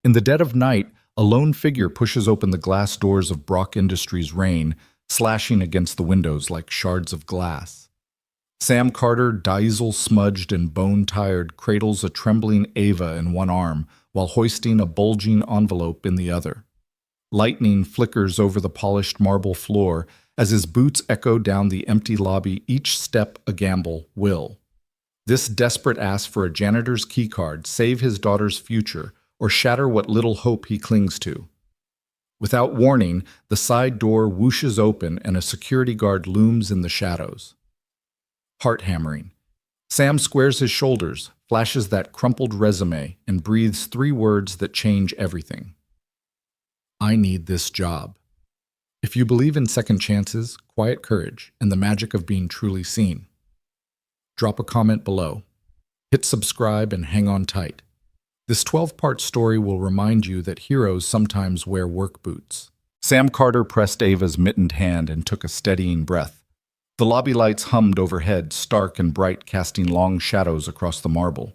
In the dead of night, a lone figure pushes open the glass doors of Brock Industries' rain, slashing against the windows like shards of glass. Sam Carter, diesel-smudged and bone-tired, cradles a trembling Ava in one arm while hoisting a bulging envelope in the other. Lightning flickers over the polished marble floor as his boots echo down the empty lobby, each step a gamble. Will this desperate ask for a janitor's keycard save his daughter's future or shatter what little hope he clings to? Without warning, the side door whooshes open and a security guard looms in the shadows. Heart-hammering. Sam squares his shoulders, flashes that crumpled resume, and breathes 3 words that change everything. I need this job. If you believe in second chances, quiet courage, and the magic of being truly seen, drop a comment below. Hit subscribe and hang on tight. This 12-part story will remind you that heroes sometimes wear work boots. Sam Carter pressed Ava's mittened hand and took a steadying breath. The lobby lights hummed overhead, stark and bright, casting long shadows across the marble.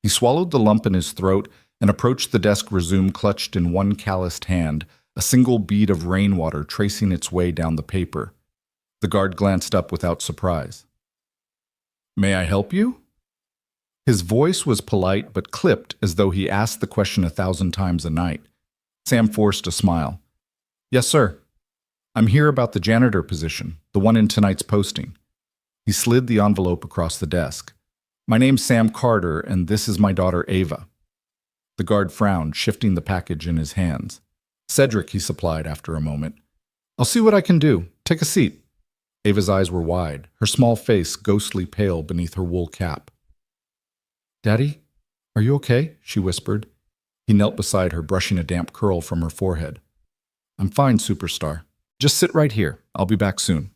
He swallowed the lump in his throat and approached the desk resume clutched in one calloused hand, a single bead of rainwater tracing its way down the paper. The guard glanced up without surprise. May I help you? His voice was polite but clipped as though he asked the question 1,000 times a night. Sam forced a smile. Yes, sir. I'm here about the janitor position, the one in tonight's posting. He slid the envelope across the desk. My name's Sam Carter, and this is my daughter Ava. The guard frowned, shifting the package in his hands. Cedric, he supplied after a moment. I'll see what I can do. Take a seat. Ava's eyes were wide, her small face ghostly pale beneath her wool cap. Daddy, are you okay? She whispered. He knelt beside her, brushing a damp curl from her forehead. I'm fine, superstar. Just sit right here. I'll be back soon.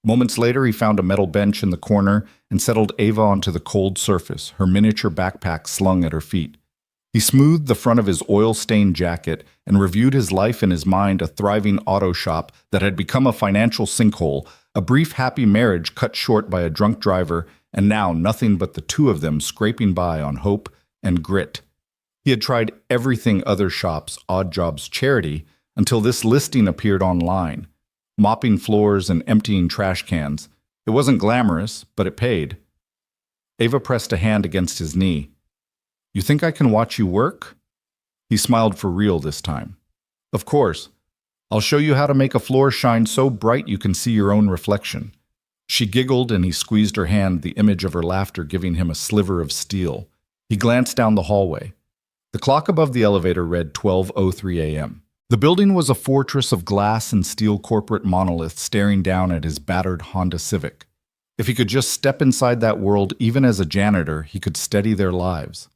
Moments later, he found a metal bench in the corner and settled Ava onto the cold surface, her miniature backpack slung at her feet. He smoothed the front of his oil-stained jacket and reviewed his life in his mind, a thriving auto shop that had become a financial sinkhole, a brief happy marriage cut short by a drunk driver, and now nothing but the two of them scraping by on hope and grit. He had tried everything other shops, odd jobs, charity, until this listing appeared online. Mopping floors and emptying trash cans. It wasn't glamorous, but it paid. Ava pressed a hand against his knee. You think I can watch you work? He smiled for real this time. Of course. I'll show you how to make a floor shine so bright you can see your own reflection. She giggled and he squeezed her hand, the image of her laughter giving him a sliver of steel. He glanced down the hallway. The clock above the elevator read 12:03 a.m. The building was a fortress of glass and steel corporate monolith staring down at his battered Honda Civic. If he could just step inside that world, even as a janitor, he could steady their lives.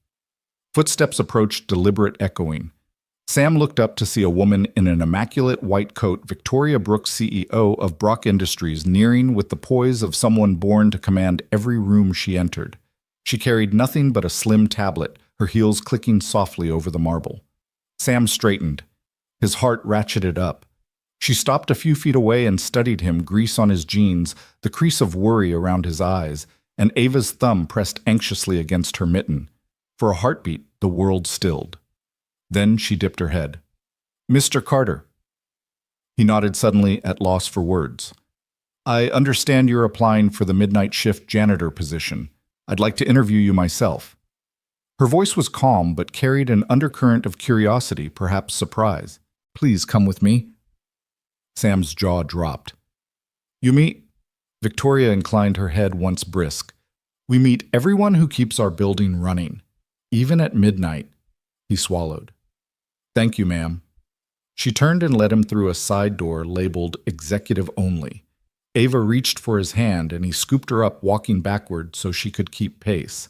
Footsteps approached, deliberate echoing. Sam looked up to see a woman in an immaculate white coat, Victoria Brooks, CEO of Brock Industries, nearing with the poise of someone born to command every room she entered. She carried nothing but a slim tablet, her heels clicking softly over the marble. Sam straightened. His heart ratcheted up. She stopped a few feet away and studied him, grease on his jeans, the crease of worry around his eyes, and Ava's thumb pressed anxiously against her mitten. For a heartbeat, the world stilled. Then she dipped her head. Mr. Carter. He nodded suddenly, at loss for words. I understand you're applying for the midnight shift janitor position. I'd like to interview you myself. Her voice was calm, but carried an undercurrent of curiosity, perhaps surprise. Please come with me. Sam's jaw dropped. You meet? Victoria inclined her head once brisk. We meet everyone who keeps our building running. Even at midnight. He swallowed. Thank you, ma'am. She turned and led him through a side door labeled Executive Only. Ava reached for his hand and he scooped her up, walking backward so she could keep pace.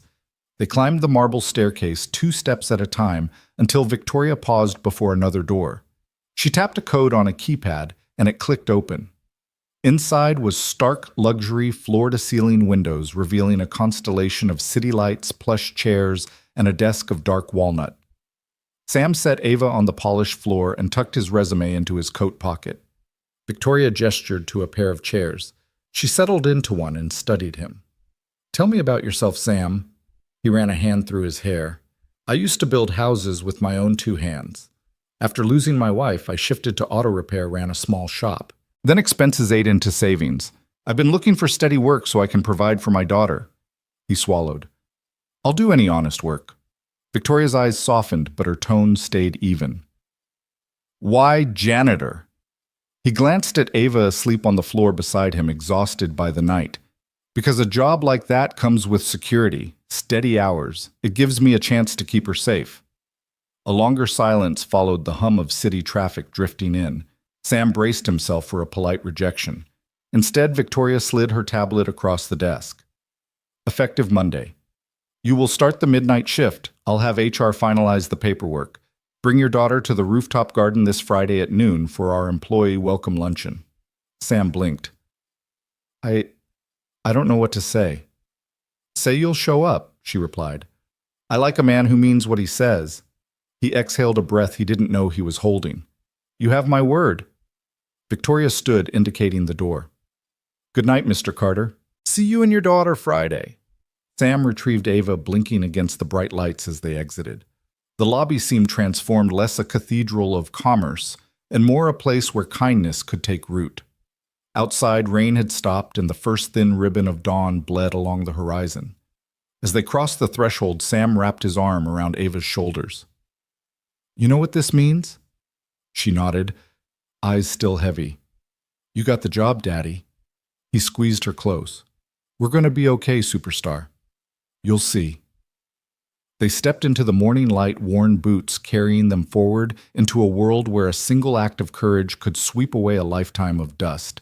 They climbed the marble staircase 2 steps at a time until Victoria paused before another door. She tapped a code on a keypad and it clicked open. Inside was stark luxury floor-to-ceiling windows revealing a constellation of city lights, plush chairs, and a desk of dark walnut. Sam set Ava on the polished floor and tucked his resume into his coat pocket. Victoria gestured to a pair of chairs. She settled into one and studied him. Tell me about yourself, Sam. He ran a hand through his hair. I used to build houses with my own two hands. After losing my wife, I shifted to auto repair, ran a small shop. Then expenses ate into savings. I've been looking for steady work so I can provide for my daughter. He swallowed. I'll do any honest work. Victoria's eyes softened, but her tone stayed even. Why janitor? He glanced at Ava asleep on the floor beside him, exhausted by the night. Because a job like that comes with security, steady hours. It gives me a chance to keep her safe. A longer silence followed the hum of city traffic drifting in. Sam braced himself for a polite rejection. Instead, Victoria slid her tablet across the desk. Effective Monday. You will start the midnight shift. I'll have HR finalize the paperwork. Bring your daughter to the rooftop garden this Friday at noon for our employee welcome luncheon. Sam blinked. I don't know what to say. Say you'll show up, she replied. I like a man who means what he says. He exhaled a breath he didn't know he was holding. You have my word. Victoria stood, indicating the door. Good night, Mr. Carter. See you and your daughter Friday. Sam retrieved Ava, blinking against the bright lights as they exited. The lobby seemed transformed, less a cathedral of commerce and more a place where kindness could take root. Outside, rain had stopped and the first thin ribbon of dawn bled along the horizon. As they crossed the threshold, Sam wrapped his arm around Ava's shoulders. You know what this means? She nodded, eyes still heavy. You got the job, Daddy. He squeezed her close. We're going to be okay, superstar. You'll see. They stepped into the morning light-worn boots, carrying them forward into a world where a single act of courage could sweep away a lifetime of dust.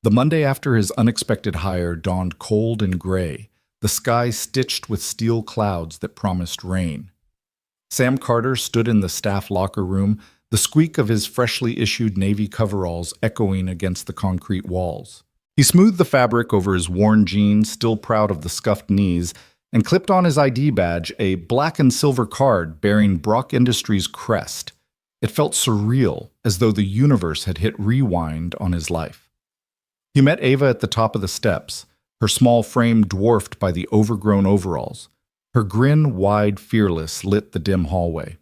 The Monday after his unexpected hire dawned cold and gray, the sky stitched with steel clouds that promised rain. Sam Carter stood in the staff locker room, the squeak of his freshly issued navy coveralls echoing against the concrete walls. He smoothed the fabric over his worn jeans, still proud of the scuffed knees, and clipped on his ID badge a black and silver card bearing Brock Industries' crest. It felt surreal, as though the universe had hit rewind on his life. He met Ava at the top of the steps, her small frame dwarfed by the overgrown overalls. Her grin, wide, fearless, lit the dim hallway.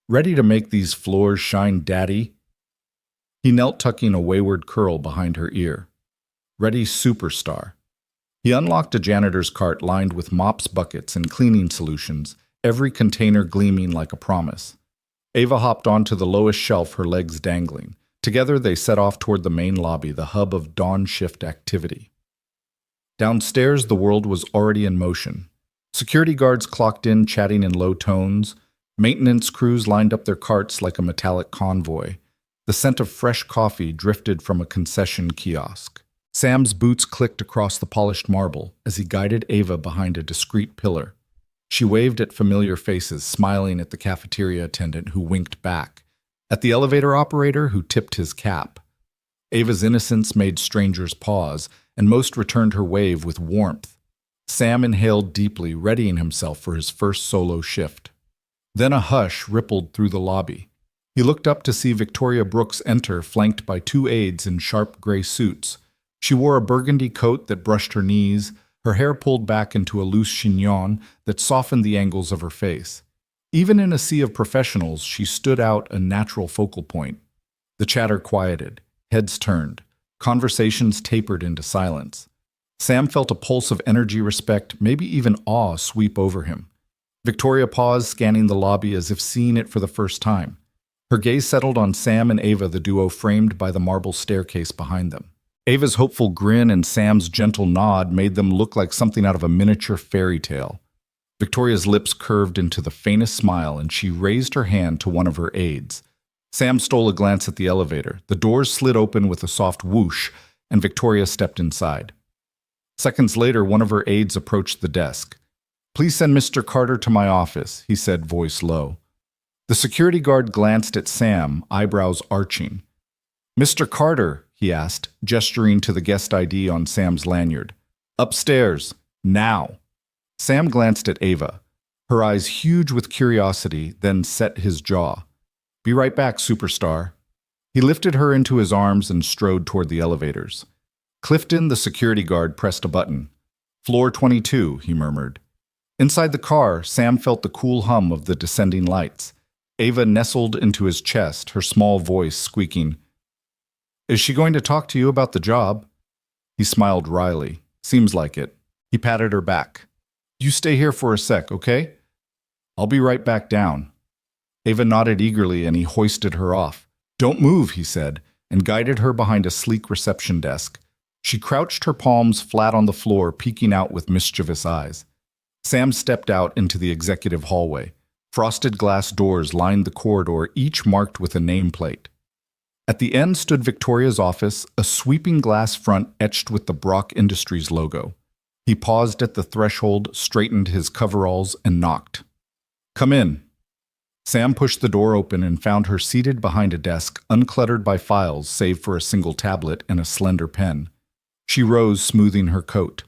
Ready to make these floors shine, Daddy? He knelt, tucking a wayward curl behind her ear. Ready, superstar. He unlocked a janitor's cart lined with mops, buckets, and cleaning solutions, every container gleaming like a promise. Ava hopped onto the lowest shelf, her legs dangling. Together they set off toward the main lobby, the hub of dawn shift activity. Downstairs, the world was already in motion. Security guards clocked in, chatting in low tones. Maintenance crews lined up their carts like a metallic convoy. The scent of fresh coffee drifted from a concession kiosk. Sam's boots clicked across the polished marble as he guided Ava behind a discreet pillar. She waved at familiar faces, smiling at the cafeteria attendant who winked back, at the elevator operator who tipped his cap. Ava's innocence made strangers pause, and most returned her wave with warmth. Sam inhaled deeply, readying himself for his first solo shift. Then a hush rippled through the lobby. He looked up to see Victoria Brooks enter, flanked by two aides in sharp gray suits. She wore a burgundy coat that brushed her knees, her hair pulled back into a loose chignon that softened the angles of her face. Even in a sea of professionals, she stood out, a natural focal point. The chatter quieted, heads turned, conversations tapered into silence. Sam felt a pulse of energy, respect, maybe even awe sweep over him. Victoria paused, scanning the lobby as if seeing it for the first time. Her gaze settled on Sam and Ava, the duo framed by the marble staircase behind them. Ava's hopeful grin and Sam's gentle nod made them look like something out of a miniature fairy tale. Victoria's lips curved into the faintest smile, and she raised her hand to one of her aides. Sam stole a glance at the elevator. The doors slid open with a soft whoosh, and Victoria stepped inside. Seconds later, one of her aides approached the desk. "Please send Mr. Carter to my office," he said, voice low. The security guard glanced at Sam, eyebrows arching. "Mr. Carter," he asked, gesturing to the guest ID on Sam's lanyard. "Upstairs, now." Sam glanced at Ava, her eyes huge with curiosity, then set his jaw. "Be right back, superstar." He lifted her into his arms and strode toward the elevators. Clifton, the security guard, pressed a button. "Floor 22, he murmured. Inside the car, Sam felt the cool hum of the descending lights. Ava nestled into his chest, her small voice squeaking. Is she going to talk to you about the job? He smiled wryly. Seems like it. He patted her back. You stay here for a sec, okay? I'll be right back down. Ava nodded eagerly and he hoisted her off. Don't move, he said, and guided her behind a sleek reception desk. She crouched her palms flat on the floor, peeking out with mischievous eyes. Sam stepped out into the executive hallway. Frosted glass doors lined the corridor, each marked with a nameplate. At the end stood Victoria's office, a sweeping glass front etched with the Brock Industries logo. He paused at the threshold, straightened his coveralls, and knocked. Come in. Sam pushed the door open and found her seated behind a desk, uncluttered by files save for a single tablet and a slender pen. She rose, smoothing her coat.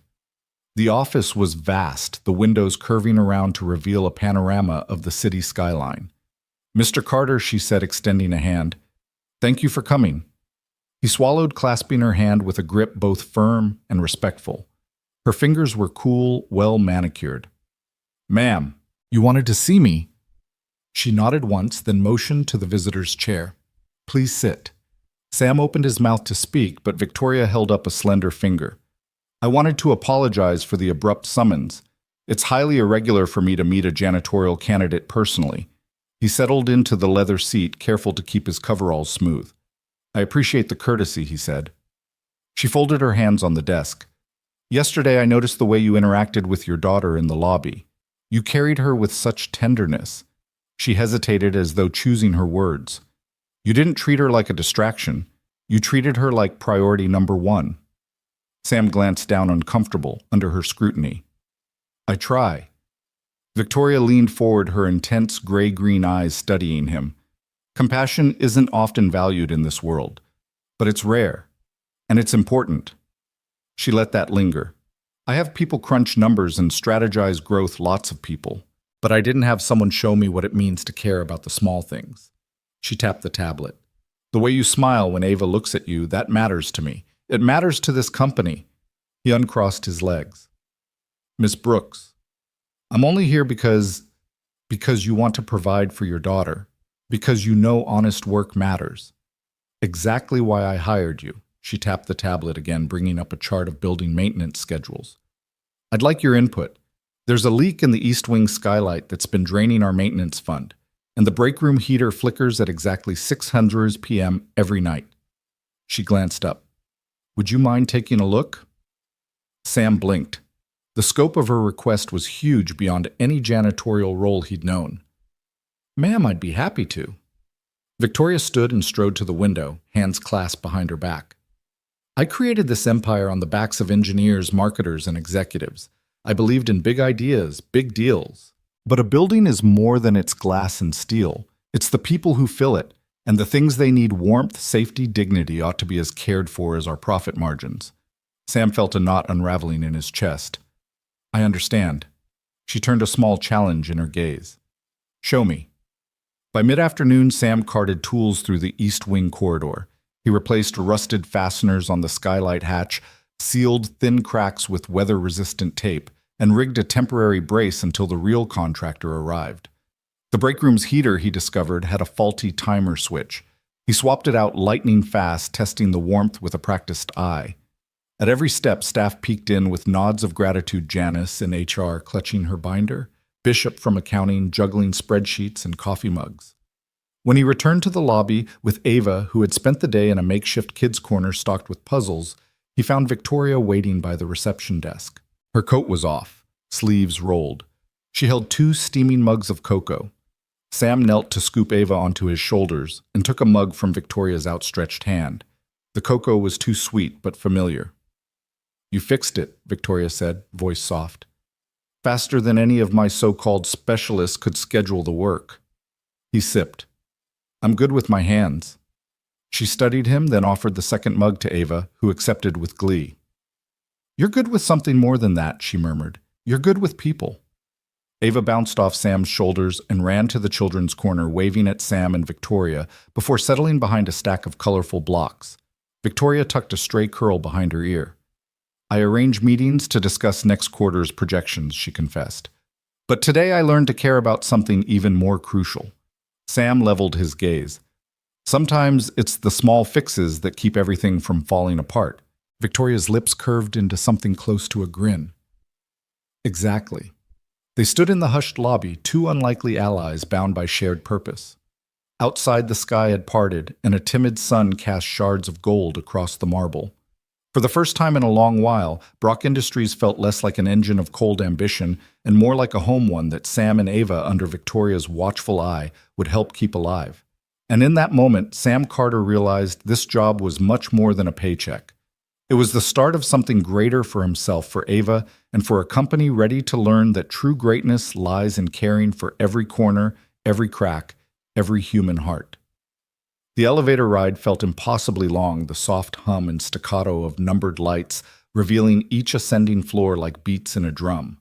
The office was vast, the windows curving around to reveal a panorama of the city skyline. Mr. Carter, she said, extending a hand. Thank you for coming. He swallowed, clasping her hand with a grip both firm and respectful. Her fingers were cool, well manicured. Ma'am, you wanted to see me? She nodded once, then motioned to the visitor's chair. Please sit. Sam opened his mouth to speak, but Victoria held up a slender finger. I wanted to apologize for the abrupt summons. It's highly irregular for me to meet a janitorial candidate personally. He settled into the leather seat, careful to keep his coveralls smooth. I appreciate the courtesy, he said. She folded her hands on the desk. Yesterday I noticed the way you interacted with your daughter in the lobby. You carried her with such tenderness. She hesitated as though choosing her words. You didn't treat her like a distraction. You treated her like priority number one. Sam glanced down uncomfortable under her scrutiny. I try. Victoria leaned forward, her intense gray-green eyes studying him. Compassion isn't often valued in this world, but it's rare, and it's important. She let that linger. I have people crunch numbers and strategize growth, lots of people, but I didn't have someone show me what it means to care about the small things. She tapped the tablet. The way you smile when Ava looks at you, that matters to me. It matters to this company. He uncrossed his legs. Miss Brooks, I'm only here because you want to provide for your daughter, because you know honest work matters. Exactly why I hired you. She tapped the tablet again, bringing up a chart of building maintenance schedules. I'd like your input. There's a leak in the East Wing skylight that's been draining our maintenance fund, and the break room heater flickers at exactly 600 p.m. every night. She glanced up. Would you mind taking a look? Sam blinked. The scope of her request was huge beyond any janitorial role he'd known. Ma'am, I'd be happy to. Victoria stood and strode to the window, hands clasped behind her back. I created this empire on the backs of engineers, marketers, and executives. I believed in big ideas, big deals. But a building is more than its glass and steel. It's the people who fill it, and the things they need, warmth, safety, dignity, ought to be as cared for as our profit margins. Sam felt a knot unraveling in his chest. I understand. She turned a small challenge in her gaze. Show me. By mid-afternoon, Sam carted tools through the East Wing corridor. He replaced rusted fasteners on the skylight hatch, sealed thin cracks with weather-resistant tape, and rigged a temporary brace until the real contractor arrived. The break room's heater, he discovered, had a faulty timer switch. He swapped it out lightning fast, testing the warmth with a practiced eye. At every step, staff peeked in with nods of gratitude, Janice in HR clutching her binder, Bishop from accounting juggling spreadsheets and coffee mugs. When he returned to the lobby with Ava, who had spent the day in a makeshift kids' corner stocked with puzzles, he found Victoria waiting by the reception desk. Her coat was off, sleeves rolled. She held 2 steaming mugs of cocoa. Sam knelt to scoop Ava onto his shoulders and took a mug from Victoria's outstretched hand. The cocoa was too sweet but familiar. You fixed it, Victoria said, voice soft. Faster than any of my so-called specialists could schedule the work. He sipped. I'm good with my hands. She studied him, then offered the second mug to Ava, who accepted with glee. You're good with something more than that, she murmured. You're good with people. Ava bounced off Sam's shoulders and ran to the children's corner, waving at Sam and Victoria before settling behind a stack of colorful blocks. Victoria tucked a stray curl behind her ear. I arrange meetings to discuss next quarter's projections, she confessed. But today I learned to care about something even more crucial. Sam leveled his gaze. Sometimes it's the small fixes that keep everything from falling apart. Victoria's lips curved into something close to a grin. Exactly. They stood in the hushed lobby, two unlikely allies bound by shared purpose. Outside, the sky had parted, and a timid sun cast shards of gold across the marble. For the first time in a long while, Brock Industries felt less like an engine of cold ambition and more like a home one that Sam and Ava, under Victoria's watchful eye, would help keep alive. And in that moment, Sam Carter realized this job was much more than a paycheck. It was the start of something greater for himself, for Ava, and for a company ready to learn that true greatness lies in caring for every corner, every crack, every human heart. The elevator ride felt impossibly long, the soft hum and staccato of numbered lights revealing each ascending floor like beats in a drum.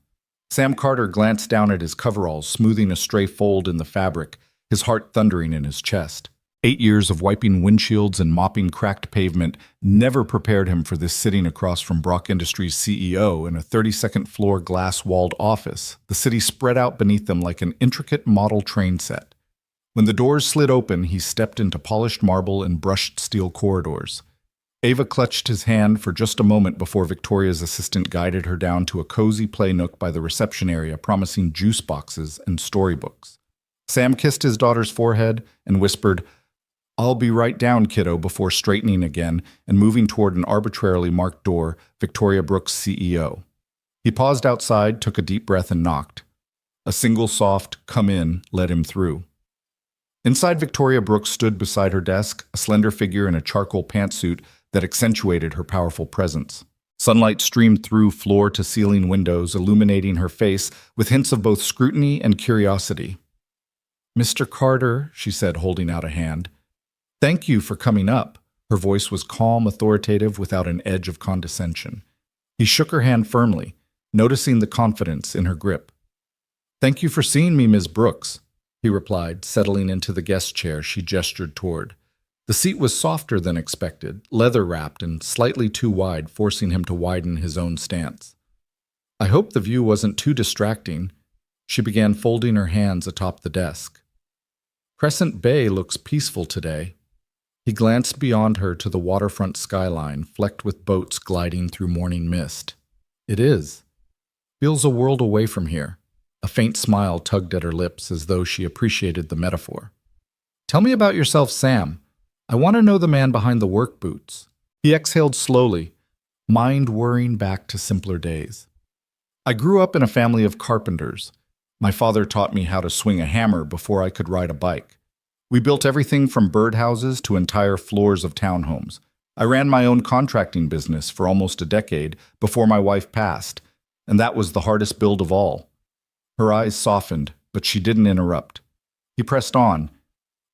Sam Carter glanced down at his coveralls, smoothing a stray fold in the fabric, his heart thundering in his chest. 8 years of wiping windshields and mopping cracked pavement never prepared him for this, sitting across from Brock Industries' CEO in a 32nd floor glass-walled office, the city spread out beneath them like an intricate model train set. When the doors slid open, he stepped into polished marble and brushed steel corridors. Ava clutched his hand for just a moment before Victoria's assistant guided her down to a cozy play nook by the reception area, promising juice boxes and storybooks. Sam kissed his daughter's forehead and whispered, "I'll be right down, kiddo," before straightening again and moving toward an arbitrarily marked door, Victoria Brooks' CEO. He paused outside, took a deep breath, and knocked. A single soft "come in" led him through. Inside, Victoria Brooks stood beside her desk, a slender figure in a charcoal pantsuit that accentuated her powerful presence. Sunlight streamed through floor-to-ceiling windows, illuminating her face with hints of both scrutiny and curiosity. "Mr. Carter," she said, holding out a hand. "Thank you for coming up." Her voice was calm, authoritative, without an edge of condescension. He shook her hand firmly, noticing the confidence in her grip. "Thank you for seeing me, Ms. Brooks," he replied, settling into the guest chair she gestured toward. The seat was softer than expected, leather-wrapped and slightly too wide, forcing him to widen his own stance. "I hope the view wasn't too distracting." She began folding her hands atop the desk. "Crescent Bay looks peaceful today." He glanced beyond her to the waterfront skyline, flecked with boats gliding through morning mist. "It is. Feels a world away from here." A faint smile tugged at her lips as though she appreciated the metaphor. "Tell me about yourself, Sam. I want to know the man behind the work boots." He exhaled slowly, mind whirring back to simpler days. "I grew up in a family of carpenters. My father taught me how to swing a hammer before I could ride a bike. We built everything from birdhouses to entire floors of townhomes. I ran my own contracting business for almost a decade before my wife passed, and that was the hardest build of all." Her eyes softened, but she didn't interrupt. He pressed on.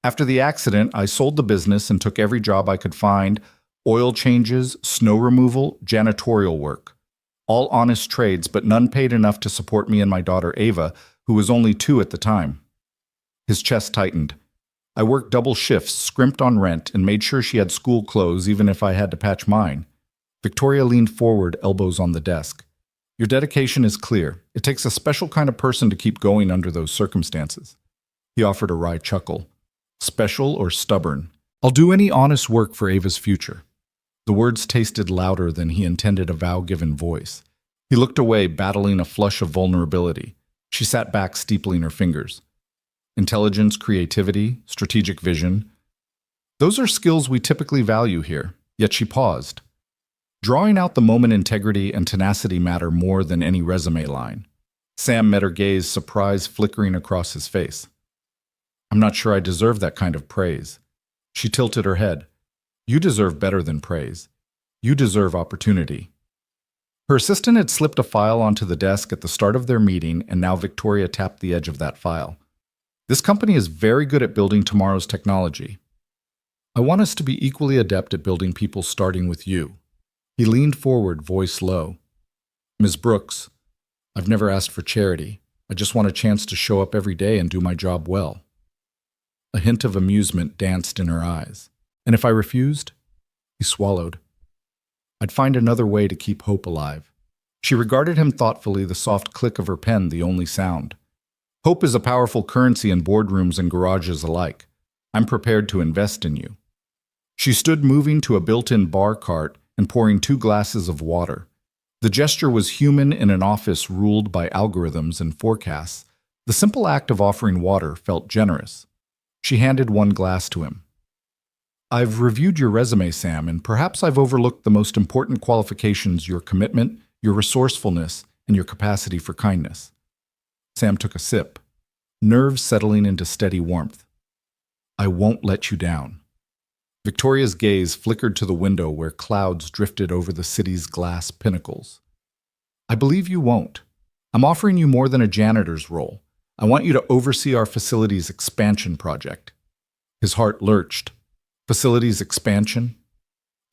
"After the accident, I sold the business and took every job I could find: oil changes, snow removal, janitorial work. All honest trades, but none paid enough to support me and my daughter Ava, who was only 2 at the time." His chest tightened. "I worked double shifts, scrimped on rent, and made sure she had school clothes even if I had to patch mine." Victoria leaned forward, elbows on the desk. "Your dedication is clear. It takes a special kind of person to keep going under those circumstances." He offered a wry chuckle. "Special or stubborn? I'll do any honest work for Ava's future." The words tasted louder than he intended a vow-given voice. He looked away, battling a flush of vulnerability. She sat back, steepling her fingers. "Intelligence, creativity, strategic vision. Those are skills we typically value here." Yet she paused. Drawing out the moment, integrity and tenacity matter more than any resume line. Sam met her gaze, surprise flickering across his face. "I'm not sure I deserve that kind of praise." She tilted her head. "You deserve better than praise. You deserve opportunity." Her assistant had slipped a file onto the desk at the start of their meeting, and now Victoria tapped the edge of that file. "This company is very good at building tomorrow's technology. I want us to be equally adept at building people, starting with you." He leaned forward, voice low. "Ms. Brooks, I've never asked for charity. I just want a chance to show up every day and do my job well." A hint of amusement danced in her eyes. "And if I refused?" He swallowed. "I'd find another way to keep hope alive." She regarded him thoughtfully, the soft click of her pen the only sound. Hope is a powerful currency in boardrooms and garages alike. I'm prepared to invest in you. She stood moving to a built-in bar cart and pouring 2 glasses of water. The gesture was human in an office ruled by algorithms and forecasts. The simple act of offering water felt generous. She handed 1 glass to him. I've reviewed your resume, Sam, and perhaps I've overlooked the most important qualifications: your commitment, your resourcefulness, and your capacity for kindness. Sam took a sip, nerves settling into steady warmth. I won't let you down. Victoria's gaze flickered to the window where clouds drifted over the city's glass pinnacles. I believe you won't. I'm offering you more than a janitor's role. I want you to oversee our facility's expansion project. His heart lurched. Facilities expansion?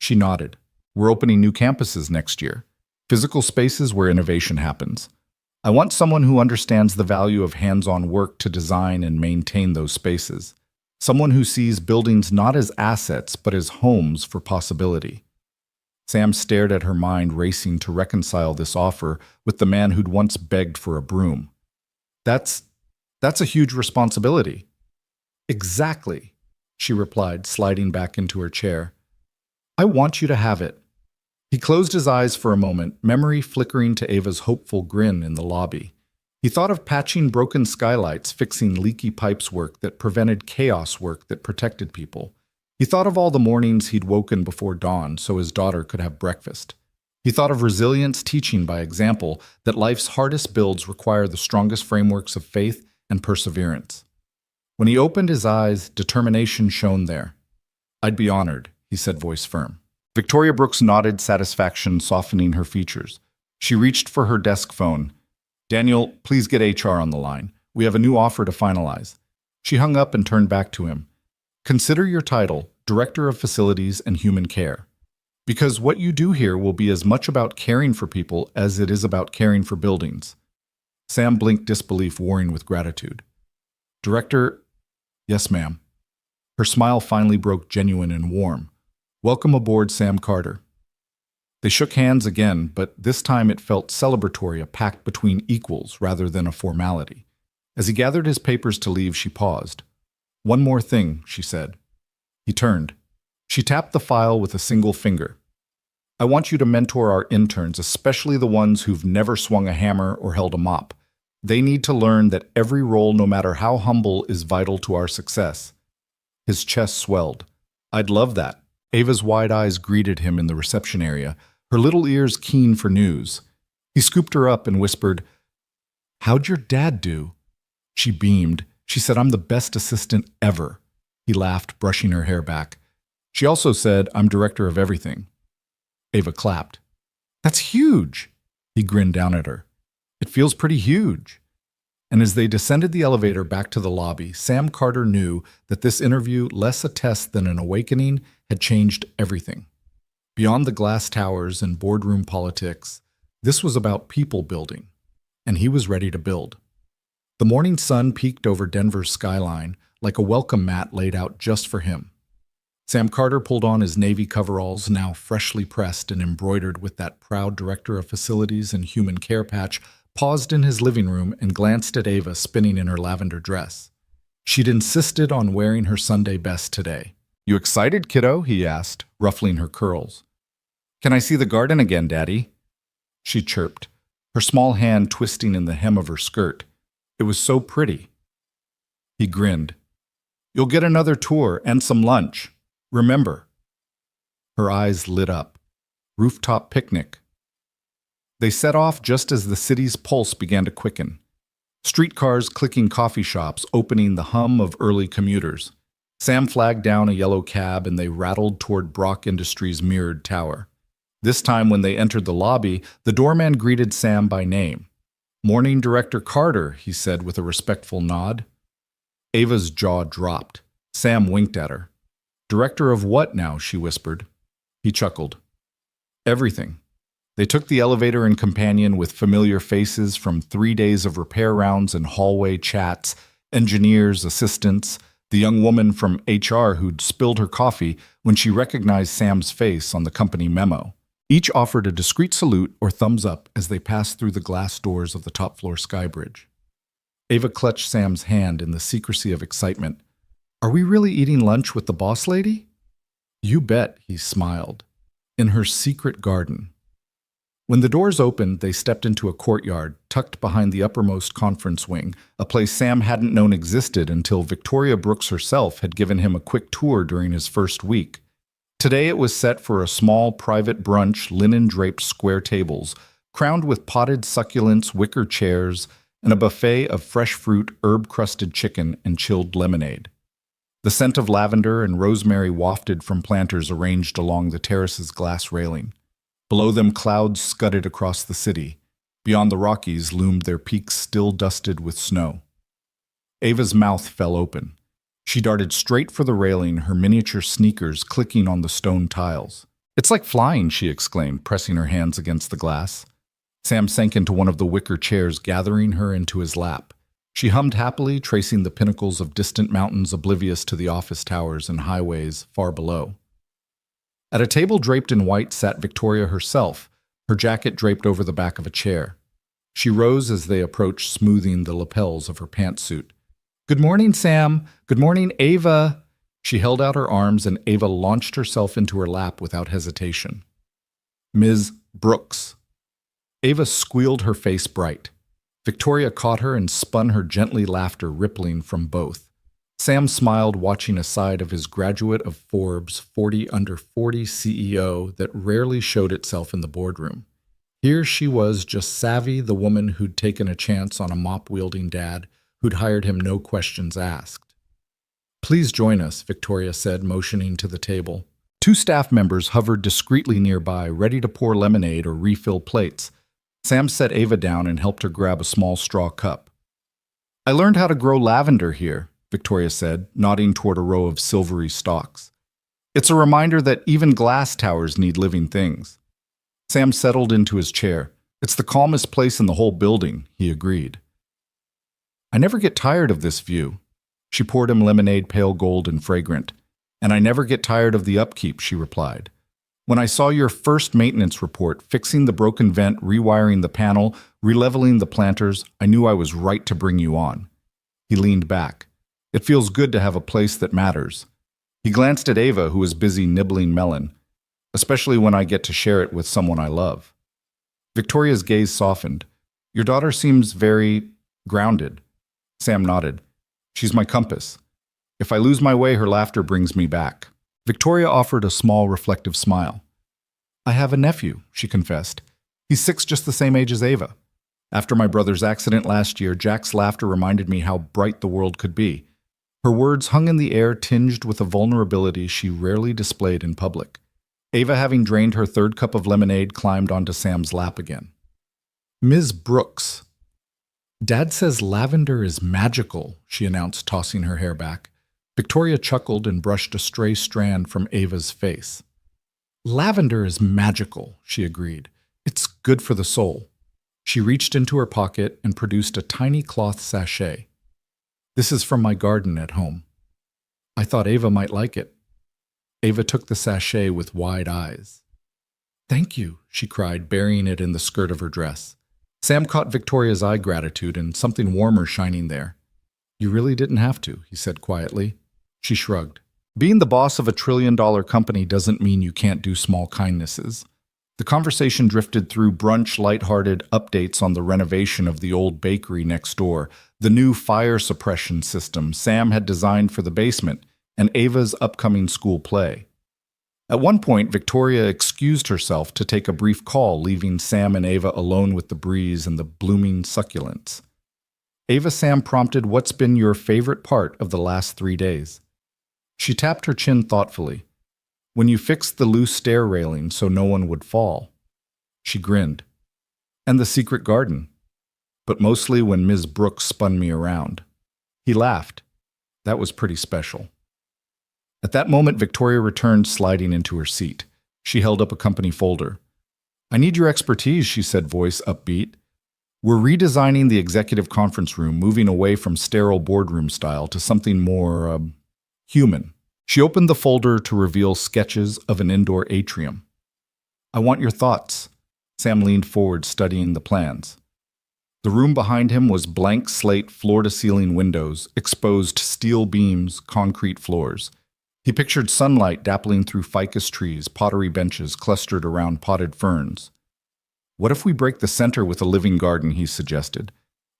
She nodded. We're opening new campuses next year. Physical spaces where innovation happens. I want someone who understands the value of hands-on work to design and maintain those spaces. Someone who sees buildings not as assets, but as homes for possibility. Sam stared at her, mind racing to reconcile this offer with the man who'd once begged for a broom. That's a huge responsibility. Exactly, she replied, sliding back into her chair. I want you to have it. He closed his eyes for a moment, memory flickering to Ava's hopeful grin in the lobby. He thought of patching broken skylights, fixing leaky pipes work that prevented chaos work that protected people. He thought of all the mornings he'd woken before dawn so his daughter could have breakfast. He thought of resilience, teaching by example that life's hardest builds require the strongest frameworks of faith and perseverance. When he opened his eyes, determination shone there. I'd be honored, he said, voice firm. Victoria Brooks nodded, satisfaction softening her features. She reached for her desk phone. Daniel, please get HR on the line. We have a new offer to finalize. She hung up and turned back to him. Consider your title, Director of Facilities and Human Care. Because what you do here will be as much about caring for people as it is about caring for buildings. Sam blinked, disbelief warring with gratitude. Director, yes, ma'am. Her smile finally broke genuine and warm. Welcome aboard, Sam Carter. They shook hands again, but this time it felt celebratory, a pact between equals rather than a formality. As he gathered his papers to leave, she paused. One more thing, she said. He turned. She tapped the file with a single finger. I want you to mentor our interns, especially the ones who've never swung a hammer or held a mop. They need to learn that every role, no matter how humble, is vital to our success. His chest swelled. I'd love that. Ava's wide eyes greeted him in the reception area, her little ears keen for news. He scooped her up and whispered, How'd your dad do? She beamed. She said, I'm the best assistant ever. He laughed, brushing her hair back. She also said, I'm director of everything. Ava clapped. That's huge. He grinned down at her. It feels pretty huge. And as they descended the elevator back to the lobby, Sam Carter knew that this interview, less a test than an awakening, had changed everything. Beyond the glass towers and boardroom politics, this was about people building, and he was ready to build. The morning sun peeked over Denver's skyline like a welcome mat laid out just for him. Sam Carter pulled on his navy coveralls, now freshly pressed and embroidered with that proud Director of Facilities and Human Care patch, paused in his living room and glanced at Ava spinning in her lavender dress. She'd insisted on wearing her Sunday best today. You excited, kiddo? He asked, ruffling her curls. Can I see the garden again, Daddy? She chirped, her small hand twisting in the hem of her skirt. It was so pretty. He grinned. You'll get another tour and some lunch. Remember. Her eyes lit up. Rooftop picnic. They set off just as the city's pulse began to quicken. Streetcars clicking, coffee shops opening, the hum of early commuters. Sam flagged down a yellow cab and they rattled toward Brock Industries' mirrored tower. This time when they entered the lobby, the doorman greeted Sam by name. Morning, Director Carter, he said with a respectful nod. Ava's jaw dropped. Sam winked at her. Director of what now? She whispered. He chuckled. Everything. They took the elevator and companion with familiar faces from 3 days of repair rounds and hallway chats, engineers, assistants, the young woman from HR who'd spilled her coffee when she recognized Sam's face on the company memo. Each offered a discreet salute or thumbs up as they passed through the glass doors of the top-floor skybridge. Ava clutched Sam's hand in the secrecy of excitement. Are we really eating lunch with the boss lady? You bet, he smiled. In her secret garden. When the doors opened, they stepped into a courtyard tucked behind the uppermost conference wing, a place Sam hadn't known existed until Victoria Brooks herself had given him a quick tour during his first week. Today it was set for a small private brunch, linen-draped square tables, crowned with potted succulents, wicker chairs, and a buffet of fresh fruit, herb-crusted chicken, and chilled lemonade. The scent of lavender and rosemary wafted from planters arranged along the terrace's glass railing. Below them, clouds scudded across the city. Beyond the Rockies loomed their peaks still dusted with snow. Ava's mouth fell open. She darted straight for the railing, her miniature sneakers clicking on the stone tiles. It's like flying, she exclaimed, pressing her hands against the glass. Sam sank into one of the wicker chairs, gathering her into his lap. She hummed happily, tracing the pinnacles of distant mountains oblivious to the office towers and highways far below. At a table draped in white sat Victoria herself, her jacket draped over the back of a chair. She rose as they approached, smoothing the lapels of her pantsuit. Good morning, Sam. Good morning, Ava. She held out her arms and Ava launched herself into her lap without hesitation. Ms. Brooks. Ava squealed, her face bright. Victoria caught her and spun her gently, laughter rippling from both. Sam smiled, watching a side of his graduate of Forbes 40 under 40 CEO that rarely showed itself in the boardroom. Here she was, just Savvy, the woman who'd taken a chance on a mop-wielding dad who'd hired him no questions asked. Please join us, Victoria said, motioning to the table. Two staff members hovered discreetly nearby, ready to pour lemonade or refill plates. Sam set Ava down and helped her grab a small straw cup. I learned how to grow lavender here, Victoria said, nodding toward a row of silvery stalks. It's a reminder that even glass towers need living things. Sam settled into his chair. It's the calmest place in the whole building, he agreed. I never get tired of this view. She poured him lemonade, pale gold and fragrant. And I never get tired of the upkeep, she replied. When I saw your first maintenance report, fixing the broken vent, rewiring the panel, releveling the planters, I knew I was right to bring you on. He leaned back. It feels good to have a place that matters. He glanced at Ava, who was busy nibbling melon, especially when I get to share it with someone I love. Victoria's gaze softened. Your daughter seems very grounded. Sam nodded. She's my compass. If I lose my way, her laughter brings me back. Victoria offered a small, reflective smile. I have a nephew, she confessed. He's 6, just the same age as Ava. After my brother's accident last year, Jack's laughter reminded me how bright the world could be. Her words hung in the air, tinged with a vulnerability she rarely displayed in public. Ava, having drained her third cup of lemonade, climbed onto Sam's lap again. Ms. Brooks. Dad says lavender is magical, she announced, tossing her hair back. Victoria chuckled and brushed a stray strand from Ava's face. Lavender is magical, she agreed. It's good for the soul. She reached into her pocket and produced a tiny cloth sachet. This is from my garden at home. I thought Ava might like it. Ava took the sachet with wide eyes. Thank you, she cried, burying it in the skirt of her dress. Sam caught Victoria's eye gratitude and something warmer shining there. You really didn't have to, he said quietly. She shrugged. Being the boss of a trillion-dollar company doesn't mean you can't do small kindnesses. The conversation drifted through brunch, lighthearted updates on the renovation of the old bakery next door, the new fire suppression system Sam had designed for the basement, and Ava's upcoming school play. At one point, Victoria excused herself to take a brief call, leaving Sam and Ava alone with the breeze and the blooming succulents. Ava, Sam prompted, what's been your favorite part of the last 3 days? She tapped her chin thoughtfully. When you fixed the loose stair railing so no one would fall. She grinned. And the secret garden. But mostly when Ms. Brooks spun me around. He laughed. That was pretty special. At that moment, Victoria returned, sliding into her seat. She held up a company folder. I need your expertise, she said, voice upbeat. We're redesigning the executive conference room, moving away from sterile boardroom style to something more, human. She opened the folder to reveal sketches of an indoor atrium. I want your thoughts. Sam leaned forward, studying the plans. The room behind him was blank slate floor-to-ceiling windows, exposed steel beams, concrete floors. He pictured sunlight dappling through ficus trees, pottery benches clustered around potted ferns. What if we break the center with a living garden, he suggested.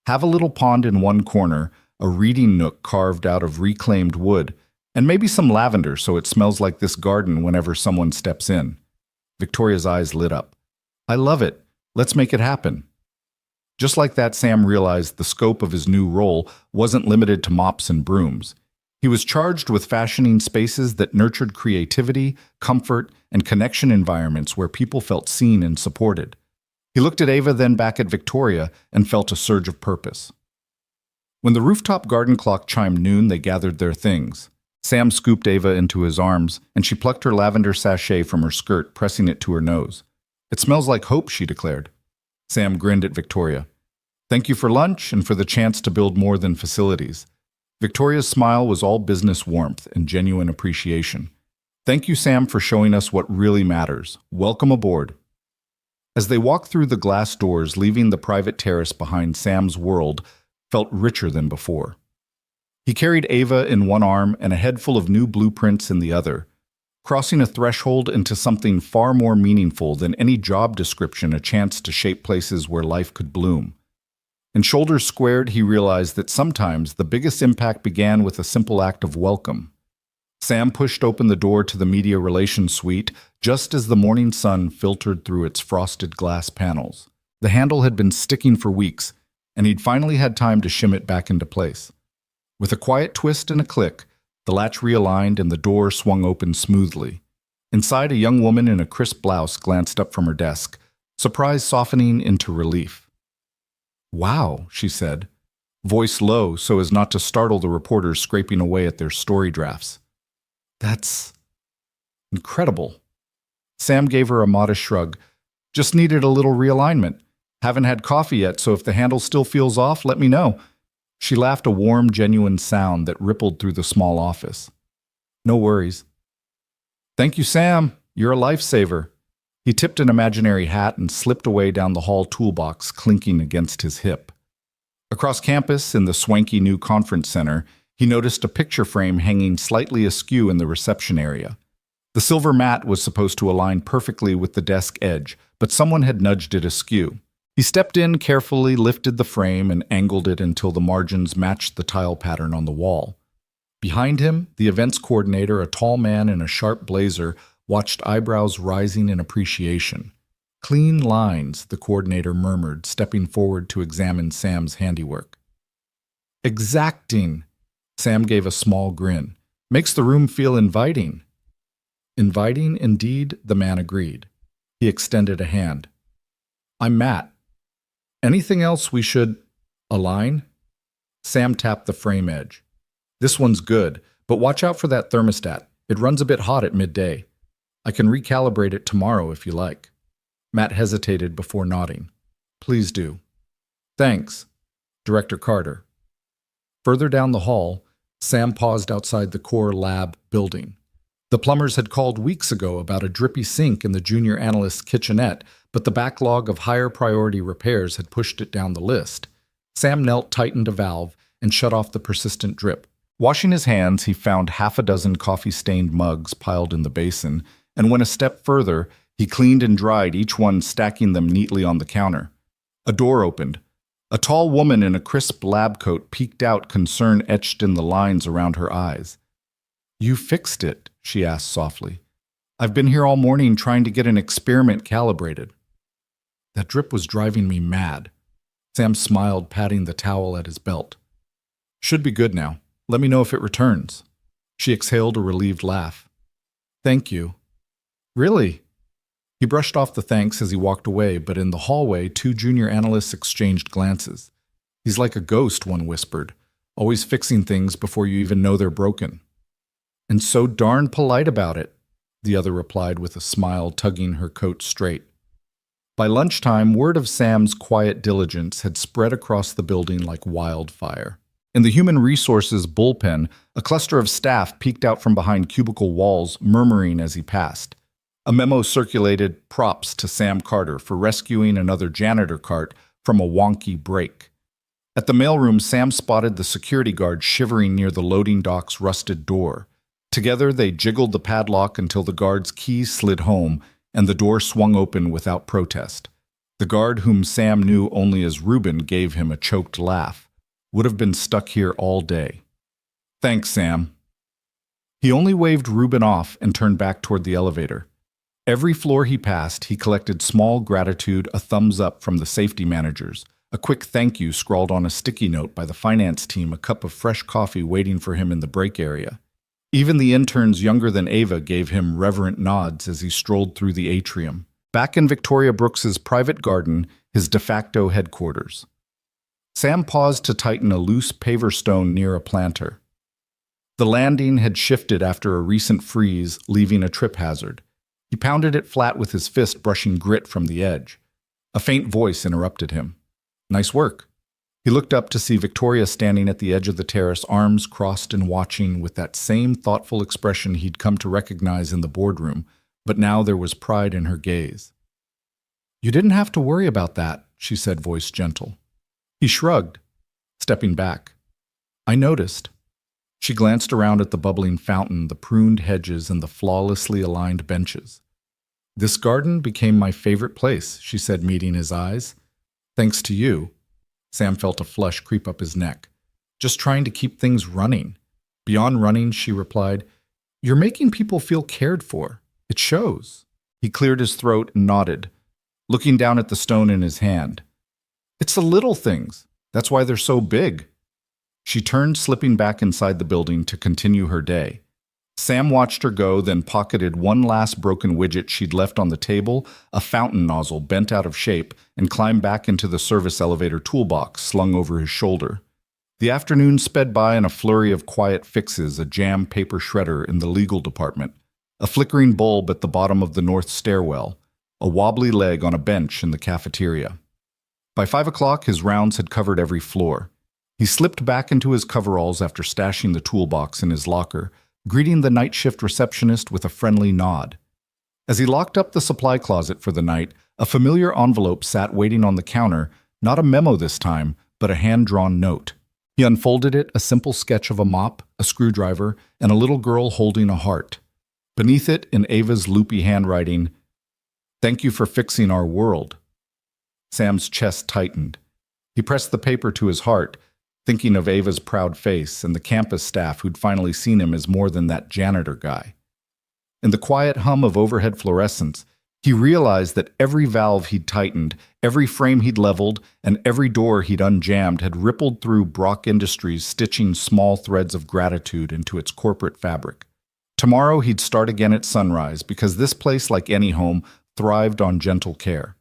Have a little pond in one corner, a reading nook carved out of reclaimed wood, and maybe some lavender so it smells like this garden whenever someone steps in. Victoria's eyes lit up. I love it. Let's make it happen. Just like that, Sam realized the scope of his new role wasn't limited to mops and brooms. He was charged with fashioning spaces that nurtured creativity, comfort, and connection environments where people felt seen and supported. He looked at Ava, then back at Victoria, and felt a surge of purpose. When the rooftop garden clock chimed noon, they gathered their things. Sam scooped Ava into his arms, and she plucked her lavender sachet from her skirt, pressing it to her nose. It smells like hope, she declared. Sam grinned at Victoria. Thank you for lunch and for the chance to build more than facilities. Victoria's smile was all business warmth and genuine appreciation. Thank you, Sam, for showing us what really matters. Welcome aboard. As they walked through the glass doors, leaving the private terrace behind, Sam's world felt richer than before. He carried Ava in one arm and a head full of new blueprints in the other, crossing a threshold into something far more meaningful than any job description, a chance to shape places where life could bloom. And shoulders squared, he realized that sometimes the biggest impact began with a simple act of welcome. Sam pushed open the door to the media relations suite just as the morning sun filtered through its frosted glass panels. The handle had been sticking for weeks, and he'd finally had time to shim it back into place. With a quiet twist and a click, the latch realigned and the door swung open smoothly. Inside, a young woman in a crisp blouse glanced up from her desk, surprise softening into relief. Wow, she said, voice low so as not to startle the reporters scraping away at their story drafts. That's incredible. Sam gave her a modest shrug. Just needed a little realignment. Haven't had coffee yet, so if the handle still feels off, let me know. She laughed, a warm, genuine sound that rippled through the small office. No worries. Thank you, Sam. You're a lifesaver. He tipped an imaginary hat and slipped away down the hall, toolbox clinking against his hip. Across campus, in the swanky new conference center, he noticed a picture frame hanging slightly askew in the reception area. The silver mat was supposed to align perfectly with the desk edge, but someone had nudged it askew. He stepped in, carefully lifted the frame, and angled it until the margins matched the tile pattern on the wall. Behind him, the events coordinator, a tall man in a sharp blazer, watched, eyebrows rising in appreciation. Clean lines, the coordinator murmured, stepping forward to examine Sam's handiwork. Exacting, Sam gave a small grin. Makes the room feel inviting. Inviting, indeed, the man agreed. He extended a hand. I'm Matt. Anything else we should align? Sam tapped the frame edge. This one's good, but watch out for that thermostat. It runs a bit hot at midday. I can recalibrate it tomorrow if you like. Matt hesitated before nodding. Please do. Thanks, Director Carter. Further down the hall, Sam paused outside the core lab building. The plumbers had called weeks ago about a drippy sink in the junior analyst's kitchenette, but the backlog of higher priority repairs had pushed it down the list. Sam knelt, tightened a valve, and shut off the persistent drip. Washing his hands, he found half a dozen coffee-stained mugs piled in the basin, and went a step further, he cleaned and dried each one, stacking them neatly on the counter. A door opened. A tall woman in a crisp lab coat peeked out, concern etched in the lines around her eyes. You fixed it, she asked softly. I've been here all morning trying to get an experiment calibrated. That drip was driving me mad. Sam smiled, patting the towel at his belt. Should be good now. Let me know if it returns. She exhaled a relieved laugh. Thank you. Really? He brushed off the thanks as he walked away, but in the hallway, two junior analysts exchanged glances. He's like a ghost, one whispered, always fixing things before you even know they're broken. And so darn polite about it, the other replied with a smile, tugging her coat straight. By lunchtime, word of Sam's quiet diligence had spread across the building like wildfire. In the human resources bullpen, a cluster of staff peeked out from behind cubicle walls, murmuring as he passed. A memo circulated, props to Sam Carter for rescuing another janitor cart from a wonky break. At the mailroom, Sam spotted the security guard shivering near the loading dock's rusted door. Together, they jiggled the padlock until the guard's keys slid home and the door swung open without protest. The guard, whom Sam knew only as Reuben, gave him a choked laugh. Would have been stuck here all day. Thanks, Sam. He only waved Reuben off and turned back toward the elevator. Every floor he passed, he collected small gratitude, a thumbs up from the safety managers, a quick thank you scrawled on a sticky note by the finance team, a cup of fresh coffee waiting for him in the break area. Even the interns younger than Ava gave him reverent nods as he strolled through the atrium, back in Victoria Brooks's private garden, his de facto headquarters. Sam paused to tighten a loose paver stone near a planter. The landing had shifted after a recent freeze, leaving a trip hazard. He pounded it flat with his fist, brushing grit from the edge. A faint voice interrupted him. Nice work. He looked up to see Victoria standing at the edge of the terrace, arms crossed and watching with that same thoughtful expression he'd come to recognize in the boardroom, but now there was pride in her gaze. You didn't have to worry about that, she said, voice gentle. He shrugged, stepping back. I noticed. She glanced around at the bubbling fountain, the pruned hedges, and the flawlessly aligned benches. This garden became my favorite place, she said, meeting his eyes. Thanks to you. Sam felt a flush creep up his neck. Just trying to keep things running. Beyond running, she replied, You're making people feel cared for. It shows. He cleared his throat and nodded, looking down at the stone in his hand. It's the little things. That's why they're so big. She turned, slipping back inside the building to continue her day. Sam watched her go, then pocketed one last broken widget she'd left on the table, a fountain nozzle bent out of shape, and climbed back into the service elevator toolbox slung over his shoulder. The afternoon sped by in a flurry of quiet fixes, a jam paper shredder in the legal department, a flickering bulb at the bottom of the north stairwell, a wobbly leg on a bench in the cafeteria. By 5 o'clock, his rounds had covered every floor. He slipped back into his coveralls after stashing the toolbox in his locker, greeting the night shift receptionist with a friendly nod. As he locked up the supply closet for the night, a familiar envelope sat waiting on the counter, not a memo this time, but a hand-drawn note. He unfolded it, a simple sketch of a mop, a screwdriver, and a little girl holding a heart. Beneath it, in Ava's loopy handwriting, Thank you for fixing our world. Sam's chest tightened. He pressed the paper to his heart, thinking of Ava's proud face and the campus staff who'd finally seen him as more than that janitor guy. In the quiet hum of overhead fluorescence, he realized that every valve he'd tightened, every frame he'd leveled, and every door he'd unjammed had rippled through Brock Industries, stitching small threads of gratitude into its corporate fabric. Tomorrow he'd start again at sunrise, because this place, like any home, thrived on gentle care.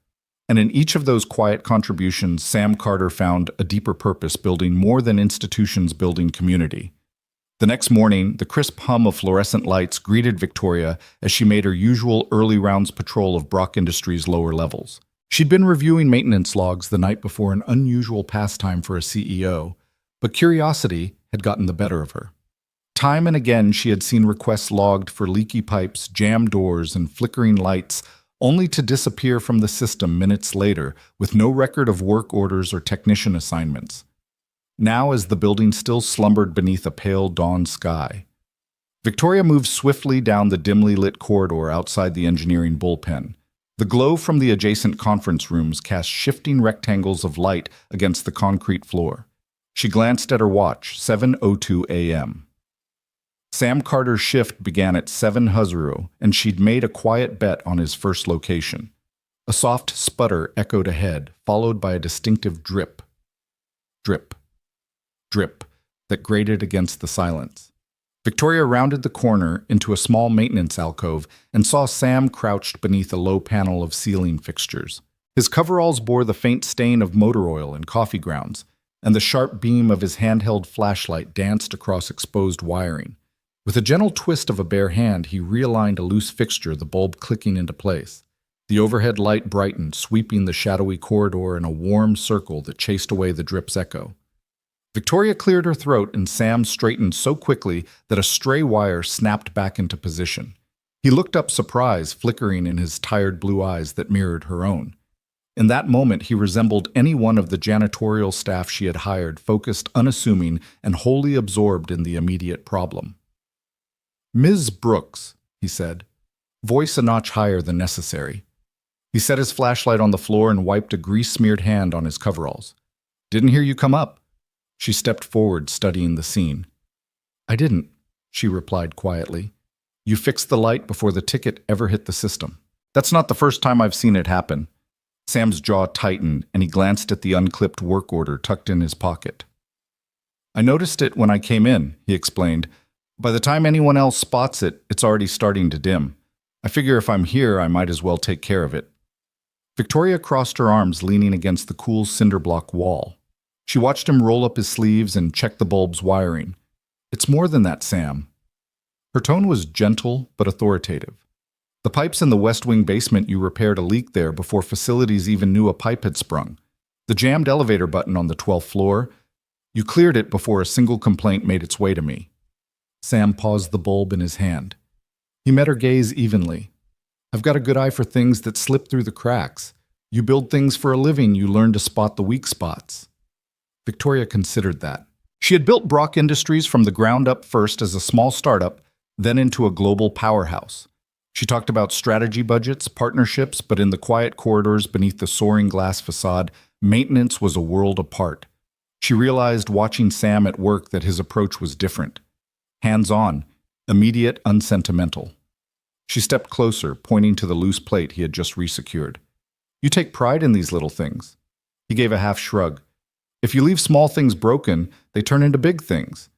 And in each of those quiet contributions, Sam Carter found a deeper purpose, building more than institutions, building community. The next morning, the crisp hum of fluorescent lights greeted Victoria as she made her usual early rounds patrol of Brock Industries' lower levels. She'd been reviewing maintenance logs the night before, an unusual pastime for a CEO, but curiosity had gotten the better of her. Time and again, she had seen requests logged for leaky pipes, jammed doors, and flickering lights, only to disappear from the system minutes later with no record of work orders or technician assignments. Now, as the building still slumbered beneath a pale dawn sky, Victoria moved swiftly down the dimly lit corridor outside the engineering bullpen. The glow from the adjacent conference rooms cast shifting rectangles of light against the concrete floor. She glanced at her watch, 7:02 a.m. Sam Carter's shift began at 7:00, and she'd made a quiet bet on his first location. A soft sputter echoed ahead, followed by a distinctive drip, drip, drip that grated against the silence. Victoria rounded the corner into a small maintenance alcove and saw Sam crouched beneath a low panel of ceiling fixtures. His coveralls bore the faint stain of motor oil and coffee grounds, and the sharp beam of his handheld flashlight danced across exposed wiring. With a gentle twist of a bare hand, he realigned a loose fixture, the bulb clicking into place. The overhead light brightened, sweeping the shadowy corridor in a warm circle that chased away the drip's echo. Victoria cleared her throat, and Sam straightened so quickly that a stray wire snapped back into position. He looked up, surprise flickering in his tired blue eyes that mirrored her own. In that moment, he resembled any one of the janitorial staff she had hired, focused, unassuming, and wholly absorbed in the immediate problem. "Ms. Brooks," he said, voice a notch higher than necessary. He set his flashlight on the floor and wiped a grease-smeared hand on his coveralls. "Didn't hear you come up." She stepped forward, studying the scene. "I didn't," she replied quietly. "You fixed the light before the ticket ever hit the system." "That's not the first time I've seen it happen." Sam's jaw tightened, and he glanced at the unclipped work order tucked in his pocket. "I noticed it when I came in," he explained. "By the time anyone else spots it, it's already starting to dim. I figure if I'm here, I might as well take care of it." Victoria crossed her arms, leaning against the cool cinder block wall. She watched him roll up his sleeves and check the bulb's wiring. "It's more than that, Sam." Her tone was gentle but authoritative. "The pipes in the West Wing basement, you repaired a leak there before facilities even knew a pipe had sprung. The jammed elevator button on the 12th floor, you cleared it before a single complaint made its way to me." Sam paused the bulb in his hand. He met her gaze evenly. "I've got a good eye for things that slip through the cracks. You build things for a living, you learn to spot the weak spots." Victoria considered that. She had built Brock Industries from the ground up, first as a small startup, then into a global powerhouse. She talked about strategy budgets, partnerships, but in the quiet corridors beneath the soaring glass facade, maintenance was a world apart. She realized watching Sam at work that his approach was different. Hands-on, immediate, unsentimental. She stepped closer, pointing to the loose plate he had just resecured. "You take pride in these little things." He gave a half shrug. "If you leave small things broken, they turn into big things.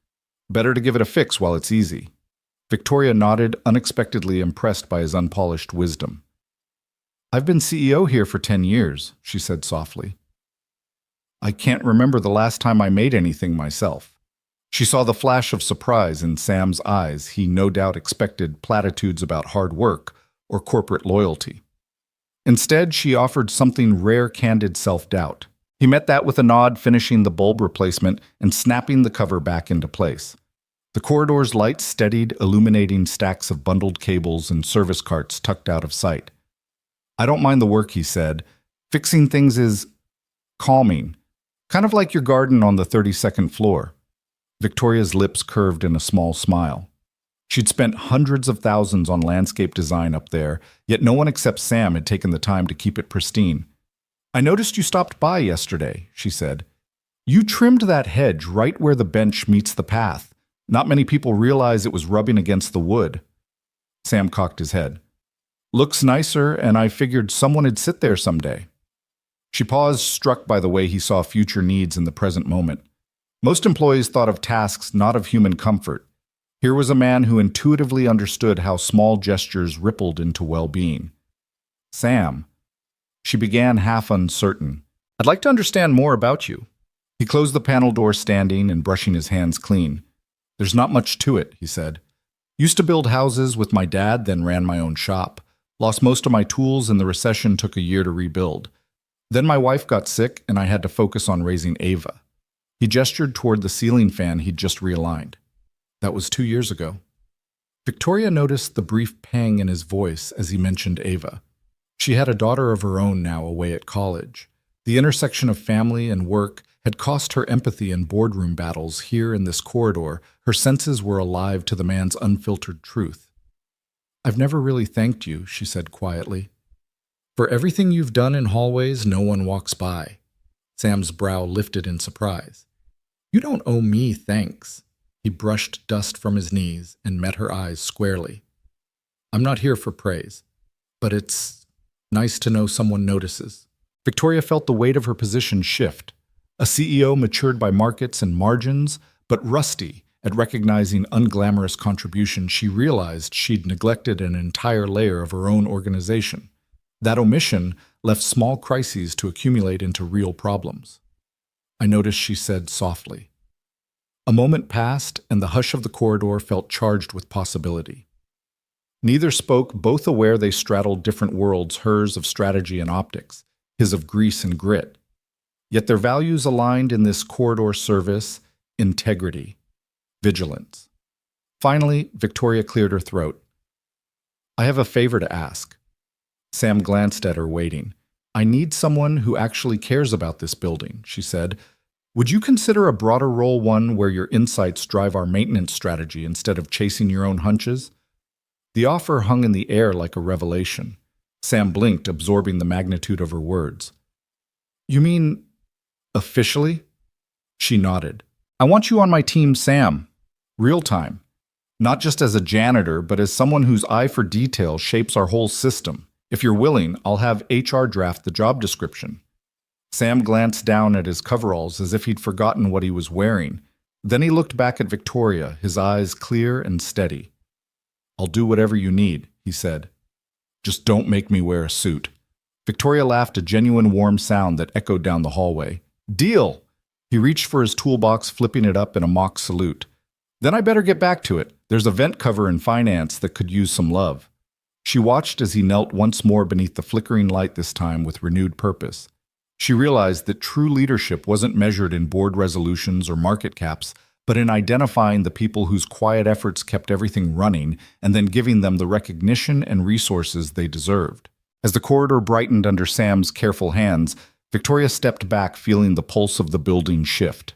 Better to give it a fix while it's easy." Victoria nodded, unexpectedly impressed by his unpolished wisdom. "I've been CEO here for 10 years, she said softly. "I can't remember the last time I made anything myself." She saw the flash of surprise in Sam's eyes. He no doubt expected platitudes about hard work or corporate loyalty. Instead, she offered something rare, candid self-doubt. He met that with a nod, finishing the bulb replacement and snapping the cover back into place. The corridor's light steadied, illuminating stacks of bundled cables and service carts tucked out of sight. "I don't mind the work," he said. "Fixing things is calming, kind of like your garden on the 32nd floor." Victoria's lips curved in a small smile. She'd spent hundreds of thousands on landscape design up there, yet no one except Sam had taken the time to keep it pristine. "I noticed you stopped by yesterday," she said. "You trimmed that hedge right where the bench meets the path. Not many people realize it was rubbing against the wood." Sam cocked his head. "Looks nicer, and I figured someone would sit there someday." She paused, struck by the way he saw future needs in the present moment. Most employees thought of tasks, not of human comfort. Here was a man who intuitively understood how small gestures rippled into well-being. "Sam," she began, half uncertain, "I'd like to understand more about you." He closed the panel door, standing and brushing his hands clean. "There's not much to it," he said. "Used to build houses with my dad, then ran my own shop. Lost most of my tools and the recession took a year to rebuild. Then my wife got sick and I had to focus on raising Ava." He gestured toward the ceiling fan he'd just realigned. "That was 2 years ago." Victoria noticed the brief pang in his voice as he mentioned Ava. She had a daughter of her own now away at college. The intersection of family and work had cost her empathy in boardroom battles. Here in this corridor, her senses were alive to the man's unfiltered truth. "I've never really thanked you," she said quietly. "For everything you've done in hallways no one walks by." Sam's brow lifted in surprise. "You don't owe me thanks." He brushed dust from his knees and met her eyes squarely. "I'm not here for praise, but it's nice to know someone notices." Victoria felt the weight of her position shift. A CEO matured by markets and margins, but rusty at recognizing unglamorous contribution. She realized she'd neglected an entire layer of her own organization. That omission left small crises to accumulate into real problems. "I noticed," she said softly. A moment passed, and the hush of the corridor felt charged with possibility. Neither spoke, both aware they straddled different worlds, hers of strategy and optics, his of grease and grit. Yet their values aligned in this corridor: service, integrity, vigilance. Finally, Victoria cleared her throat. "I have a favor to ask." Sam glanced at her, waiting. I need someone who actually cares about this building, she said. Would you consider a broader role one where your insights drive our maintenance strategy instead of chasing your own hunches? The offer hung in the air like a revelation. Sam blinked, absorbing the magnitude of her words. You mean, officially? She nodded. I want you on my team, Sam. Real time. Not just as a janitor, but as someone whose eye for detail shapes our whole system. If you're willing, I'll have HR draft the job description. Sam glanced down at his coveralls as if he'd forgotten what he was wearing. Then he looked back at Victoria, his eyes clear and steady. I'll do whatever you need, he said. Just don't make me wear a suit. Victoria laughed, a genuine warm sound that echoed down the hallway. Deal! He reached for his toolbox, flipping it up in a mock salute. Then I better get back to it. There's a vent cover in finance that could use some love. She watched as he knelt once more beneath the flickering light, this time with renewed purpose. She realized that true leadership wasn't measured in board resolutions or market caps, but in identifying the people whose quiet efforts kept everything running and then giving them the recognition and resources they deserved. As the corridor brightened under Sam's careful hands, Victoria stepped back, feeling the pulse of the building shift.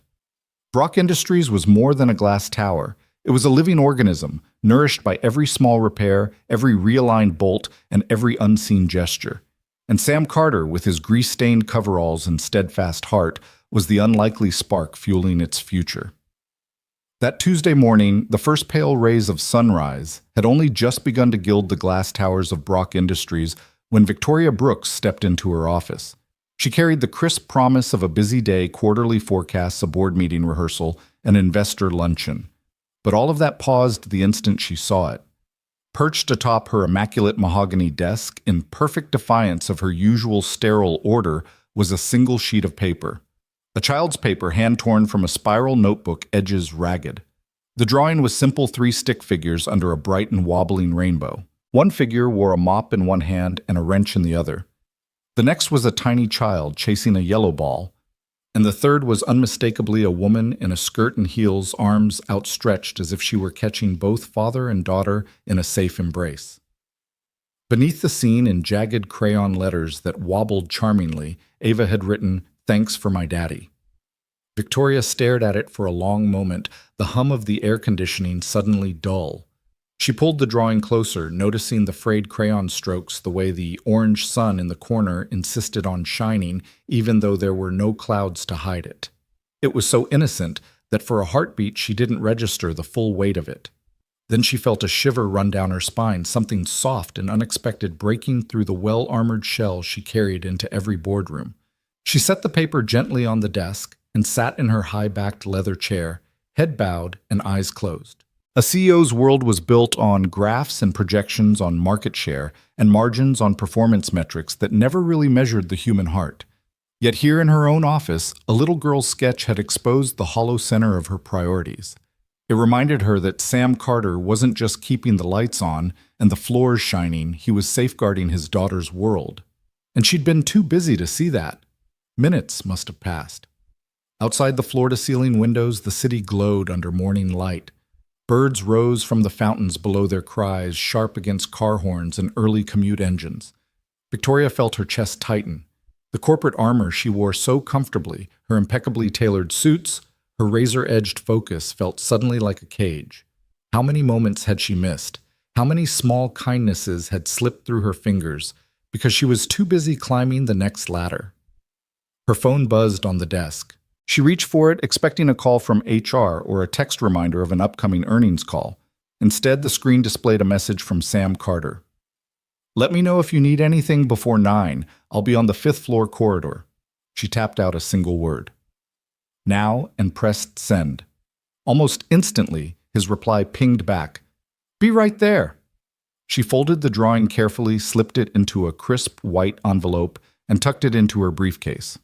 Brock Industries was more than a glass tower. It was a living organism, nourished by every small repair, every realigned bolt, and every unseen gesture. And Sam Carter, with his grease-stained coveralls and steadfast heart, was the unlikely spark fueling its future. That Tuesday morning, the first pale rays of sunrise had only just begun to gild the glass towers of Brock Industries when Victoria Brooks stepped into her office. She carried the crisp promise of a busy day, quarterly forecasts, a board meeting rehearsal, an investor luncheon. But all of that paused the instant she saw it. Perched atop her immaculate mahogany desk, in perfect defiance of her usual sterile order, was a single sheet of paper. A child's paper, hand-torn from a spiral notebook, edges ragged. The drawing was simple 3 stick figures under a bright and wobbling rainbow. One figure wore a mop in one hand and a wrench in the other. The next was a tiny child chasing a yellow ball, and the third was unmistakably a woman in a skirt and heels, arms outstretched as if she were catching both father and daughter in a safe embrace. Beneath the scene, in jagged crayon letters that wobbled charmingly, Ava had written, "Thanks for my daddy." Victoria stared at it for a long moment, the hum of the air conditioning suddenly dull. She pulled the drawing closer, noticing the frayed crayon strokes, the way the orange sun in the corner insisted on shining, even though there were no clouds to hide it. It was so innocent that for a heartbeat she didn't register the full weight of it. Then she felt a shiver run down her spine, something soft and unexpected breaking through the well-armored shell she carried into every boardroom. She set the paper gently on the desk and sat in her high-backed leather chair, head bowed and eyes closed. A CEO's world was built on graphs and projections on market share and margins on performance metrics that never really measured the human heart. Yet here in her own office, a little girl's sketch had exposed the hollow center of her priorities. It reminded her that Sam Carter wasn't just keeping the lights on and the floors shining, he was safeguarding his daughter's world. And she'd been too busy to see that. Minutes must have passed. Outside the floor-to-ceiling windows, the city glowed under morning light. Birds rose from the fountains below, their cries sharp against car horns and early commute engines. Victoria felt her chest tighten. The corporate armor she wore so comfortably, her impeccably tailored suits, her razor-edged focus felt suddenly like a cage. How many moments had she missed? How many small kindnesses had slipped through her fingers because she was too busy climbing the next ladder? Her phone buzzed on the desk. She reached for it, expecting a call from HR or a text reminder of an upcoming earnings call. Instead, the screen displayed a message from Sam Carter. "Let me know if you need anything before 9. I'll be on the 5th floor corridor." She tapped out a single word. "Now," and pressed send. Almost instantly, his reply pinged back. "Be right there." She folded the drawing carefully, slipped it into a crisp white envelope, and tucked it into her briefcase.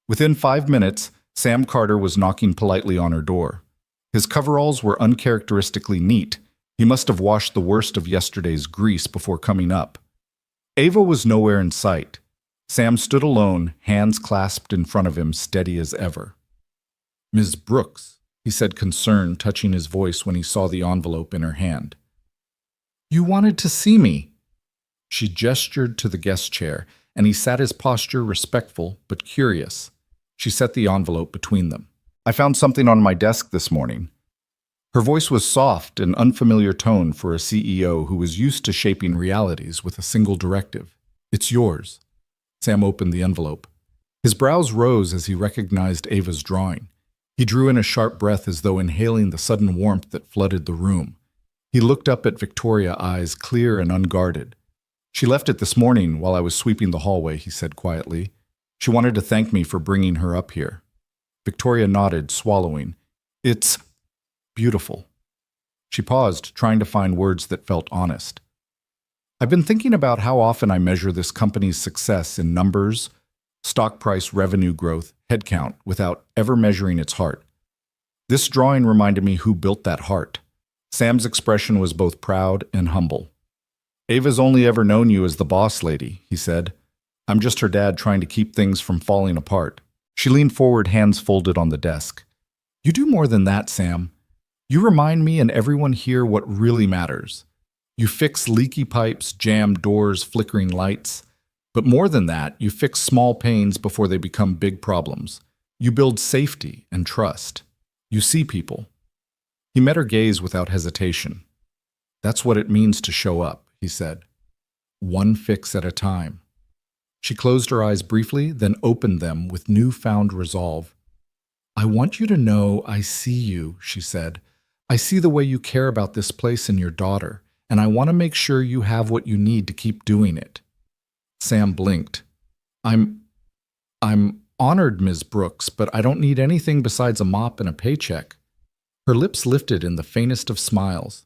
Within 5 minutes, Sam Carter was knocking politely on her door. His coveralls were uncharacteristically neat. He must have washed the worst of yesterday's grease before coming up. Ava was nowhere in sight. Sam stood alone, hands clasped in front of him, steady as ever. "Ms. Brooks," he said, concern touching his voice when he saw the envelope in her hand. "You wanted to see me." She gestured to the guest chair. and he sat his posture respectful but curious. She set the envelope between them. I found something on my desk this morning. Her voice was soft and unfamiliar tone for a CEO who was used to shaping realities with a single directive. It's yours. Sam opened the envelope. His brows rose as he recognized Ava's drawing. He drew in a sharp breath as though inhaling the sudden warmth that flooded the room. He looked up at Victoria, eyes clear and unguarded. She left it this morning while I was sweeping the hallway, he said quietly. She wanted to thank me for bringing her up here. Victoria nodded, swallowing. It's beautiful. She paused, trying to find words that felt honest. I've been thinking about how often I measure this company's success in numbers, stock price, revenue growth, headcount, without ever measuring its heart. This drawing reminded me who built that heart. Sam's expression was both proud and humble. Ava's only ever known you as the boss lady, he said. I'm just her dad trying to keep things from falling apart. She leaned forward, hands folded on the desk. You do more than that, Sam. You remind me and everyone here what really matters. You fix leaky pipes, jammed doors, flickering lights. But more than that, you fix small pains before they become big problems. You build safety and trust. You see people. He met her gaze without hesitation. That's what it means to show up, he said. One fix at a time. She closed her eyes briefly, then opened them with newfound resolve. I want you to know I see you, she said. I see the way you care about this place and your daughter, and I want to make sure you have what you need to keep doing it. Sam blinked. I'm honored, Ms. Brooks, but I don't need anything besides a mop and a paycheck. Her lips lifted in the faintest of smiles.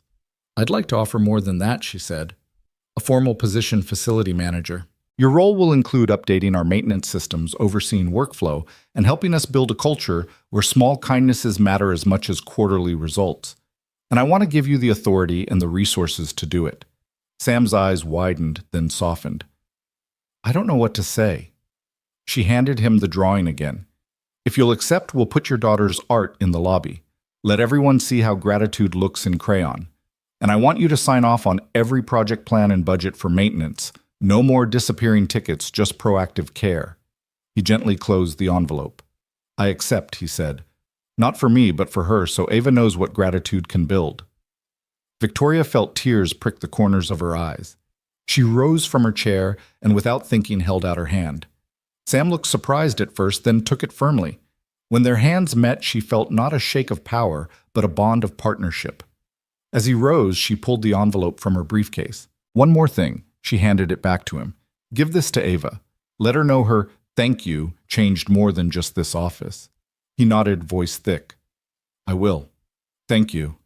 I'd like to offer more than that, she said. A formal position, facility manager. Your role will include updating our maintenance systems, overseeing workflow, and helping us build a culture where small kindnesses matter as much as quarterly results. And I want to give you the authority and the resources to do it. Sam's eyes widened, then softened. I don't know what to say. She handed him the drawing again. If you'll accept, we'll put your daughter's art in the lobby. Let everyone see how gratitude looks in crayon. And I want you to sign off on every project plan and budget for maintenance. No more disappearing tickets, just proactive care. He gently closed the envelope. I accept, he said. Not for me, but for her, so Ava knows what gratitude can build. Victoria felt tears prick the corners of her eyes. She rose from her chair and without thinking held out her hand. Sam looked surprised at first, then took it firmly. When their hands met, she felt not a shake of power, but a bond of partnership. As he rose, she pulled the envelope from her briefcase. One more thing, she handed it back to him. Give this to Ava. Let her know her thank you changed more than just this office. He nodded, voice thick. I will. Thank you.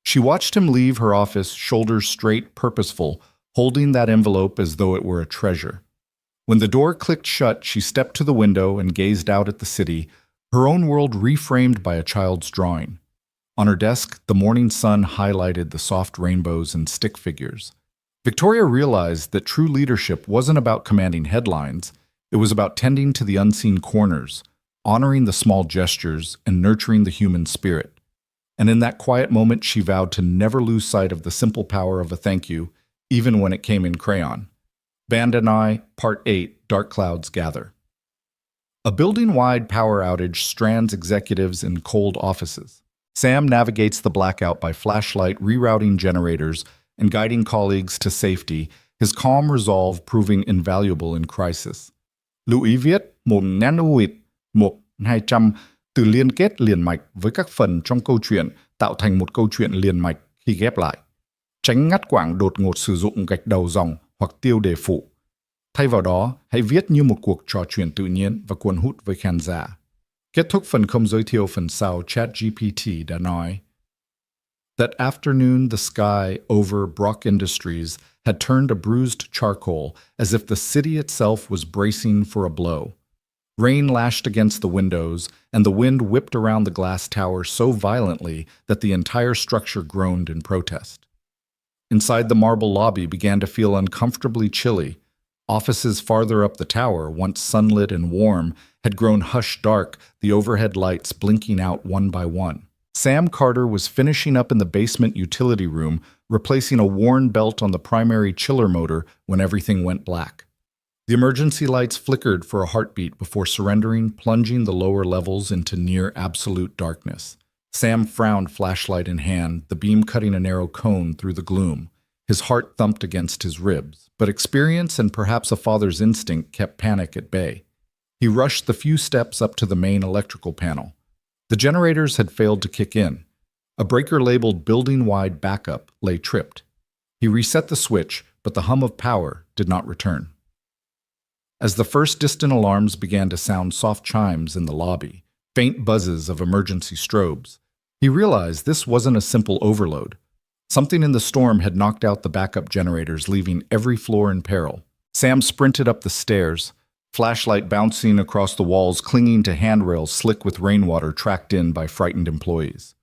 She watched him leave her office, shoulders straight, purposeful, holding that envelope as though it were a treasure. When the door clicked shut, she stepped to the window and gazed out at the city, her own world reframed by a child's drawing. On her desk, the morning sun highlighted the soft rainbows and stick figures. Victoria realized that true leadership wasn't about commanding headlines. It was about tending to the unseen corners, honoring the small gestures, and nurturing the human spirit. And in that quiet moment, she vowed to never lose sight of the simple power of a thank you, even when it came in crayon. Band and I, Part 8, Dark Clouds Gather. A building-wide power outage strands executives in cold offices. Sam navigates the blackout by flashlight, rerouting generators, and guiding colleagues to safety, his calm resolve proving invaluable in crisis. Lưu ý viết một nanoid 1-200 từ liên kết liền mạch với các phần trong câu chuyện tạo thành một câu chuyện liền mạch khi ghép lại. Tránh ngắt quãng đột ngột sử dụng gạch đầu dòng hoặc tiêu đề phụ. Thay vào đó, hãy viết như một cuộc trò chuyện tự nhiên và cuốn hút với khán giả. Kết thúc phần không giới thiệu phần sau, ChatGPT đã nói. That afternoon, the sky over Brock Industries had turned a bruised charcoal as if the city itself was bracing for a blow. Rain lashed against the windows, and the wind whipped around the glass tower so violently that the entire structure groaned in protest. Inside, the marble lobby began to feel uncomfortably chilly. Offices farther up the tower, once sunlit and warm, had grown hush-dark, the overhead lights blinking out one by one. Sam Carter was finishing up in the basement utility room, replacing a worn belt on the primary chiller motor when everything went black. The emergency lights flickered for a heartbeat before surrendering, plunging the lower levels into near absolute darkness. Sam frowned, flashlight in hand, the beam cutting a narrow cone through the gloom. His heart thumped against his ribs, but experience and perhaps a father's instinct kept panic at bay. He rushed the few steps up to the main electrical panel. The generators had failed to kick in. A breaker labeled building-wide backup lay tripped. He reset the switch, but the hum of power did not return. As the first distant alarms began to sound soft chimes in the lobby, faint buzzes of emergency strobes, he realized this wasn't a simple overload. Something in the storm had knocked out the backup generators, leaving every floor in peril. Sam sprinted up the stairs, flashlight bouncing across the walls, clinging to handrails slick with rainwater tracked in by frightened employees.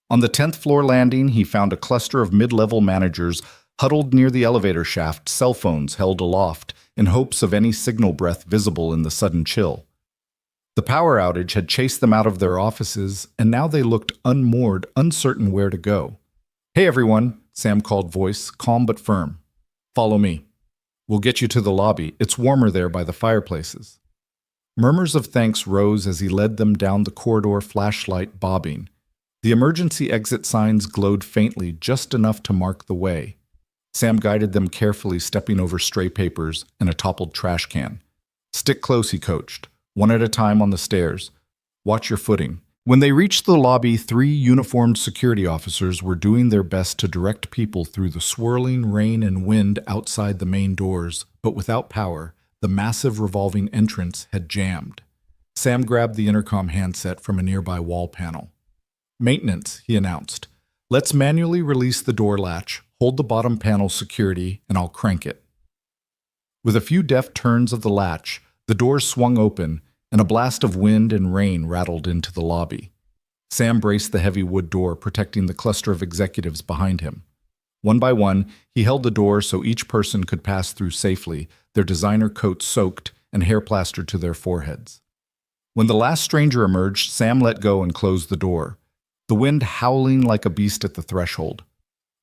On the 10th floor landing, he found a cluster of mid-level managers huddled near the elevator shaft, cell phones held aloft, in hopes of any signal breath visible in the sudden chill. The power outage had chased them out of their offices, and now they looked unmoored, uncertain where to go. "Hey everyone," Sam called, voice calm but firm. "Follow me. We'll get you to the lobby. It's warmer there by the fireplaces." Murmurs of thanks rose as he led them down the corridor, flashlight bobbing. The emergency exit signs glowed faintly, just enough to mark the way. Sam guided them carefully, stepping over stray papers and a toppled trash can. "Stick close," he coached, one at a time on the stairs. "Watch your footing." When they reached the lobby, 3 uniformed security officers were doing their best to direct people through the swirling rain and wind outside the main doors, but without power, the massive revolving entrance had jammed. Sam grabbed the intercom handset from a nearby wall panel. "Maintenance," he announced. "Let's manually release the door latch, hold the bottom panel security, and I'll crank it." With a few deft turns of the latch, the doors swung open, and a blast of wind and rain rattled into the lobby. Sam braced the heavy wood door, protecting the cluster of executives behind him. One by one, he held the door so each person could pass through safely, their designer coats soaked and hair plastered to their foreheads. When the last stranger emerged, Sam let go and closed the door, the wind howling like a beast at the threshold.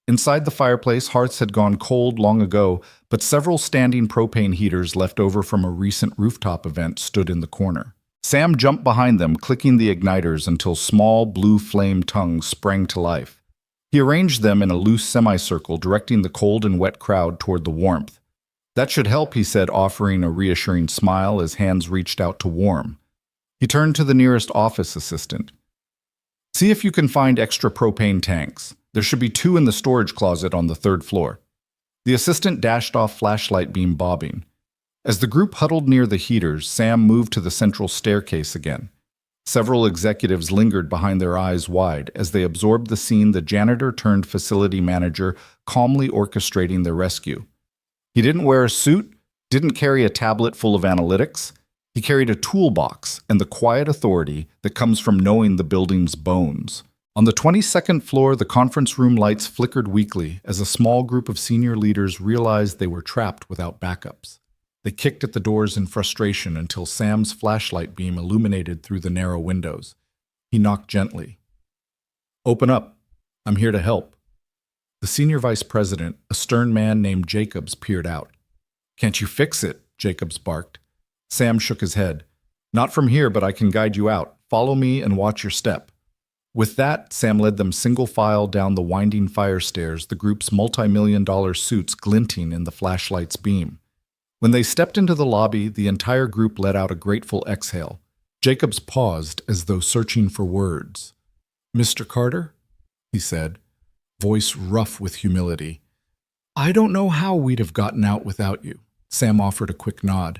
Inside the fireplace, hearths had gone cold long ago, but several standing propane heaters left over from a recent rooftop event stood in the corner. Sam jumped behind them, clicking the igniters until small blue flame tongues sprang to life. He arranged them in a loose semicircle, directing the cold and wet crowd toward the warmth. "That should help," he said, offering a reassuring smile as hands reached out to warm. He turned to the nearest office assistant. "See if you can find extra propane tanks. There should be 2 in the storage closet on the 3rd floor." The assistant dashed off, flashlight beam bobbing. As the group huddled near the heaters, Sam moved to the central staircase again. Several executives lingered behind, their eyes wide. As they absorbed the scene, the janitor turned facility manager, calmly orchestrating their rescue. He didn't wear a suit, didn't carry a tablet full of analytics. He carried a toolbox and the quiet authority that comes from knowing the building's bones. On the 22nd floor, the conference room lights flickered weakly as a small group of senior leaders realized they were trapped without backups. They kicked at the doors in frustration until Sam's flashlight beam illuminated through the narrow windows. He knocked gently. "Open up. I'm here to help." The senior vice president, a stern man named Jacobs, peered out. "Can't you fix it?" Jacobs barked. Sam shook his head. "Not from here, but I can guide you out. Follow me and watch your step." With that, Sam led them single file down the winding fire stairs, the group's multi-million-dollar suits glinting in the flashlight's beam. When they stepped into the lobby, the entire group let out a grateful exhale. Jacobs paused as though searching for words. "Mr. Carter?" he said, voice rough with humility. "I don't know how we'd have gotten out without you." Sam offered a quick nod.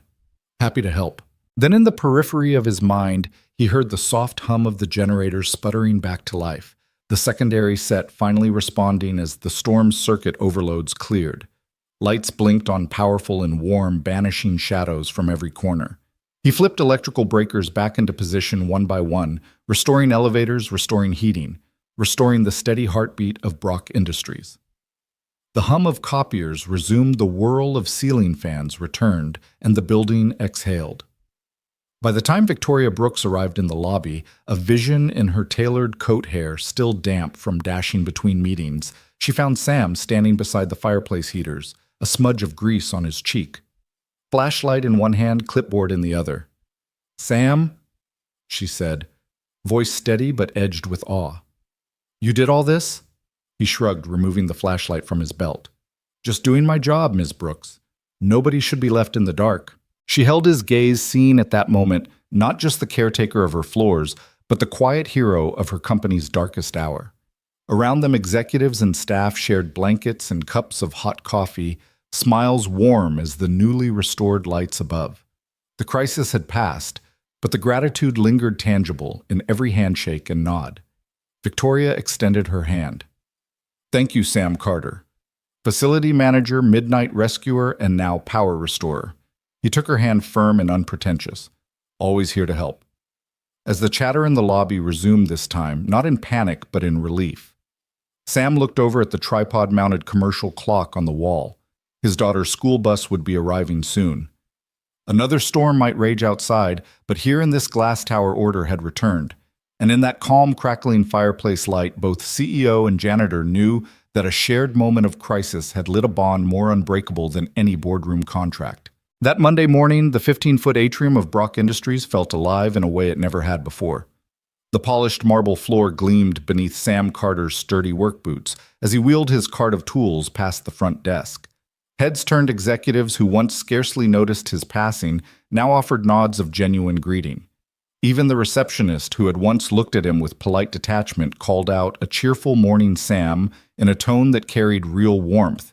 "Happy to help." Then in the periphery of his mind, he heard the soft hum of the generator sputtering back to life, the secondary set finally responding as the storm's circuit overloads cleared. Lights blinked on powerful and warm, banishing shadows from every corner. He flipped electrical breakers back into position one by one, restoring elevators, restoring heating, restoring the steady heartbeat of Brock Industries. The hum of copiers resumed, the whirl of ceiling fans returned, and the building exhaled. By the time Victoria Brooks arrived in the lobby, a vision in her tailored coat hair still damp from dashing between meetings, she found Sam standing beside the fireplace heaters, a smudge of grease on his cheek. flashlight in one hand, clipboard in the other. "Sam," she said, voice steady but edged with awe. "You did all this?" He shrugged, removing the flashlight from his belt. "Just doing my job, Ms. Brooks. Nobody should be left in the dark." She held his gaze, seeing at that moment not just the caretaker of her floors, but the quiet hero of her company's darkest hour. Around them, executives and staff shared blankets and cups of hot coffee, smiles warm as the newly restored lights above. The crisis had passed, but the gratitude lingered tangible in every handshake and nod. Victoria extended her hand. "Thank you, Sam Carter. Facility manager, midnight rescuer, and now power restorer." He took her hand firm and unpretentious. "Always here to help." As the chatter in the lobby resumed this time, not in panic but in relief, Sam looked over at the tripod-mounted commercial clock on the wall. His daughter's school bus would be arriving soon. Another storm might rage outside, but here in this glass tower order had returned. And in that calm, crackling fireplace light, both CEO and janitor knew that a shared moment of crisis had lit a bond more unbreakable than any boardroom contract. That Monday morning, the 15-foot atrium of Brock Industries felt alive in a way it never had before. The polished marble floor gleamed beneath Sam Carter's sturdy work boots as he wheeled his cart of tools past the front desk. Heads turned executives who once scarcely noticed his passing now offered nods of genuine greeting. Even the receptionist, who had once looked at him with polite detachment, called out a cheerful "Morning, Sam" in a tone that carried real warmth.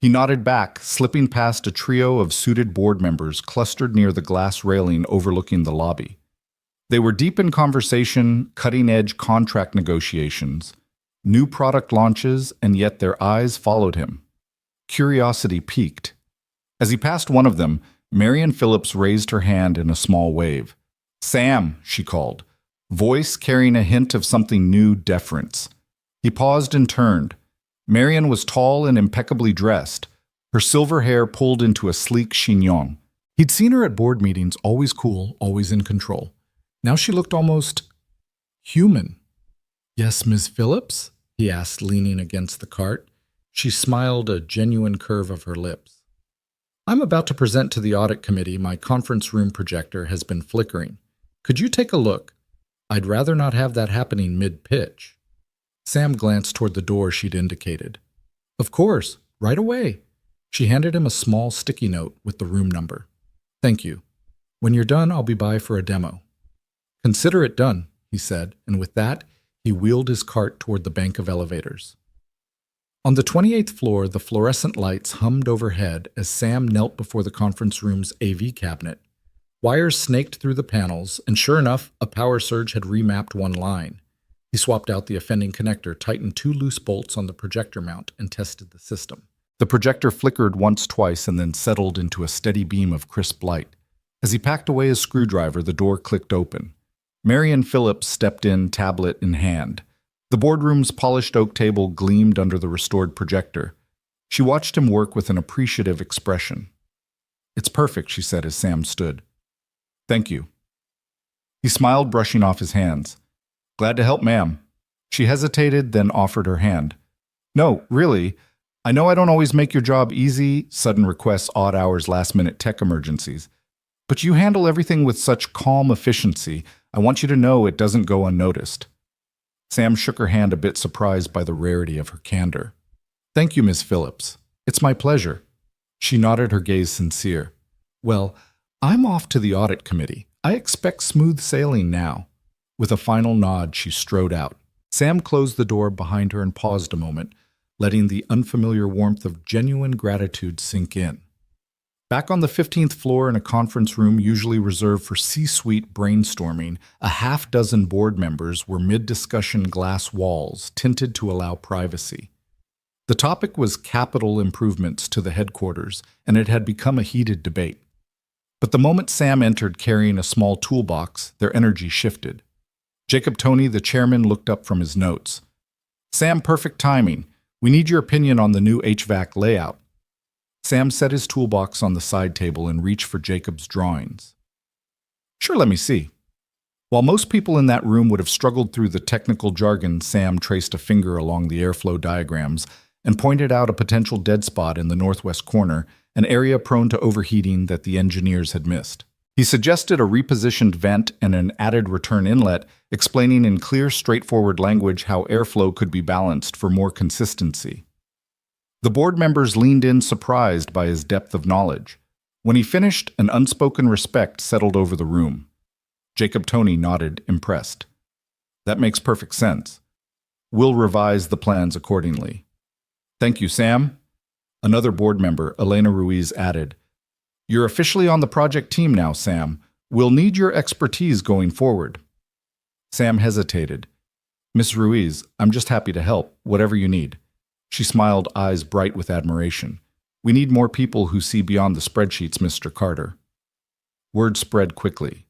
He nodded back, slipping past a trio of suited board members clustered near the glass railing overlooking the lobby. They were deep in conversation, cutting-edge contract negotiations, new product launches, and yet their eyes followed him. Curiosity piqued. As he passed one of them, Marian Phillips raised her hand in a small wave. "Sam," she called, voice carrying a hint of something new, deference. He paused and turned. Marian was tall and impeccably dressed, her silver hair pulled into a sleek chignon. He'd seen her at board meetings, always cool, always in control. Now she looked almost human. "Yes, Miss Phillips?" he asked, leaning against the cart. She smiled, a genuine curve of her lips. "I'm about to present to the audit committee. My conference room projector has been flickering. Could you take a look? I'd rather not have that happening mid-pitch." Sam glanced toward the door she'd indicated. "Of course, right away." She handed him a small sticky note with the room number. "Thank you. When you're done, I'll be by for a demo." "Consider it done," he said, and with that, he wheeled his cart toward the bank of elevators. On the 28th floor, the fluorescent lights hummed overhead as Sam knelt before the conference room's AV cabinet. Wires snaked through the panels, and sure enough, a power surge had remapped one line. He swapped out the offending connector, tightened 2 loose bolts on the projector mount, and tested the system. The projector flickered once, twice, and then settled into a steady beam of crisp light. As he packed away his screwdriver, the door clicked open. Marian Phillips stepped in, tablet in hand. The boardroom's polished oak table gleamed under the restored projector. She watched him work with an appreciative expression. "It's perfect," she said as Sam stood. "Thank you." He smiled, brushing off his hands. "Glad to help, ma'am." She hesitated, then offered her hand. "No, really. I know I don't always make your job easy, sudden requests, odd hours, last-minute tech emergencies. But you handle everything with such calm efficiency. I want you to know it doesn't go unnoticed." Sam shook her hand, a bit surprised by the rarity of her candor. "Thank you, Miss Phillips. It's my pleasure." She nodded, her gaze sincere. "Well, I'm off to the audit committee. I expect smooth sailing now." With a final nod, she strode out. Sam closed the door behind her and paused a moment, letting the unfamiliar warmth of genuine gratitude sink in. Back on the 15th floor in a conference room usually reserved for C-suite brainstorming, a half-dozen board members were mid-discussion glass walls, tinted to allow privacy. The topic was capital improvements to the headquarters, and it had become a heated debate. But the moment Sam entered carrying a small toolbox, their energy shifted. Jacob Toney, the chairman, looked up from his notes. "Sam, perfect timing. We need your opinion on the new HVAC layout." Sam set his toolbox on the side table and reached for Jacob's drawings. "Sure, let me see." While most people in that room would have struggled through the technical jargon, Sam traced a finger along the airflow diagrams and pointed out a potential dead spot in the northwest corner, an area prone to overheating that the engineers had missed. He suggested a repositioned vent and an added return inlet, explaining in clear, straightforward language how airflow could be balanced for more consistency. The board members leaned in surprised by his depth of knowledge. When he finished, an unspoken respect settled over the room. Jacob Toney nodded, impressed. That makes perfect sense. We'll revise the plans accordingly. Thank you, Sam. Another board member, Elena Ruiz, added, You're officially on the project team now, Sam. We'll need your expertise going forward. Sam hesitated. Miss Ruiz, I'm just happy to help, whatever you need. She smiled, eyes bright with admiration. We need more people who see beyond the spreadsheets, Mr. Carter. Word spread quickly.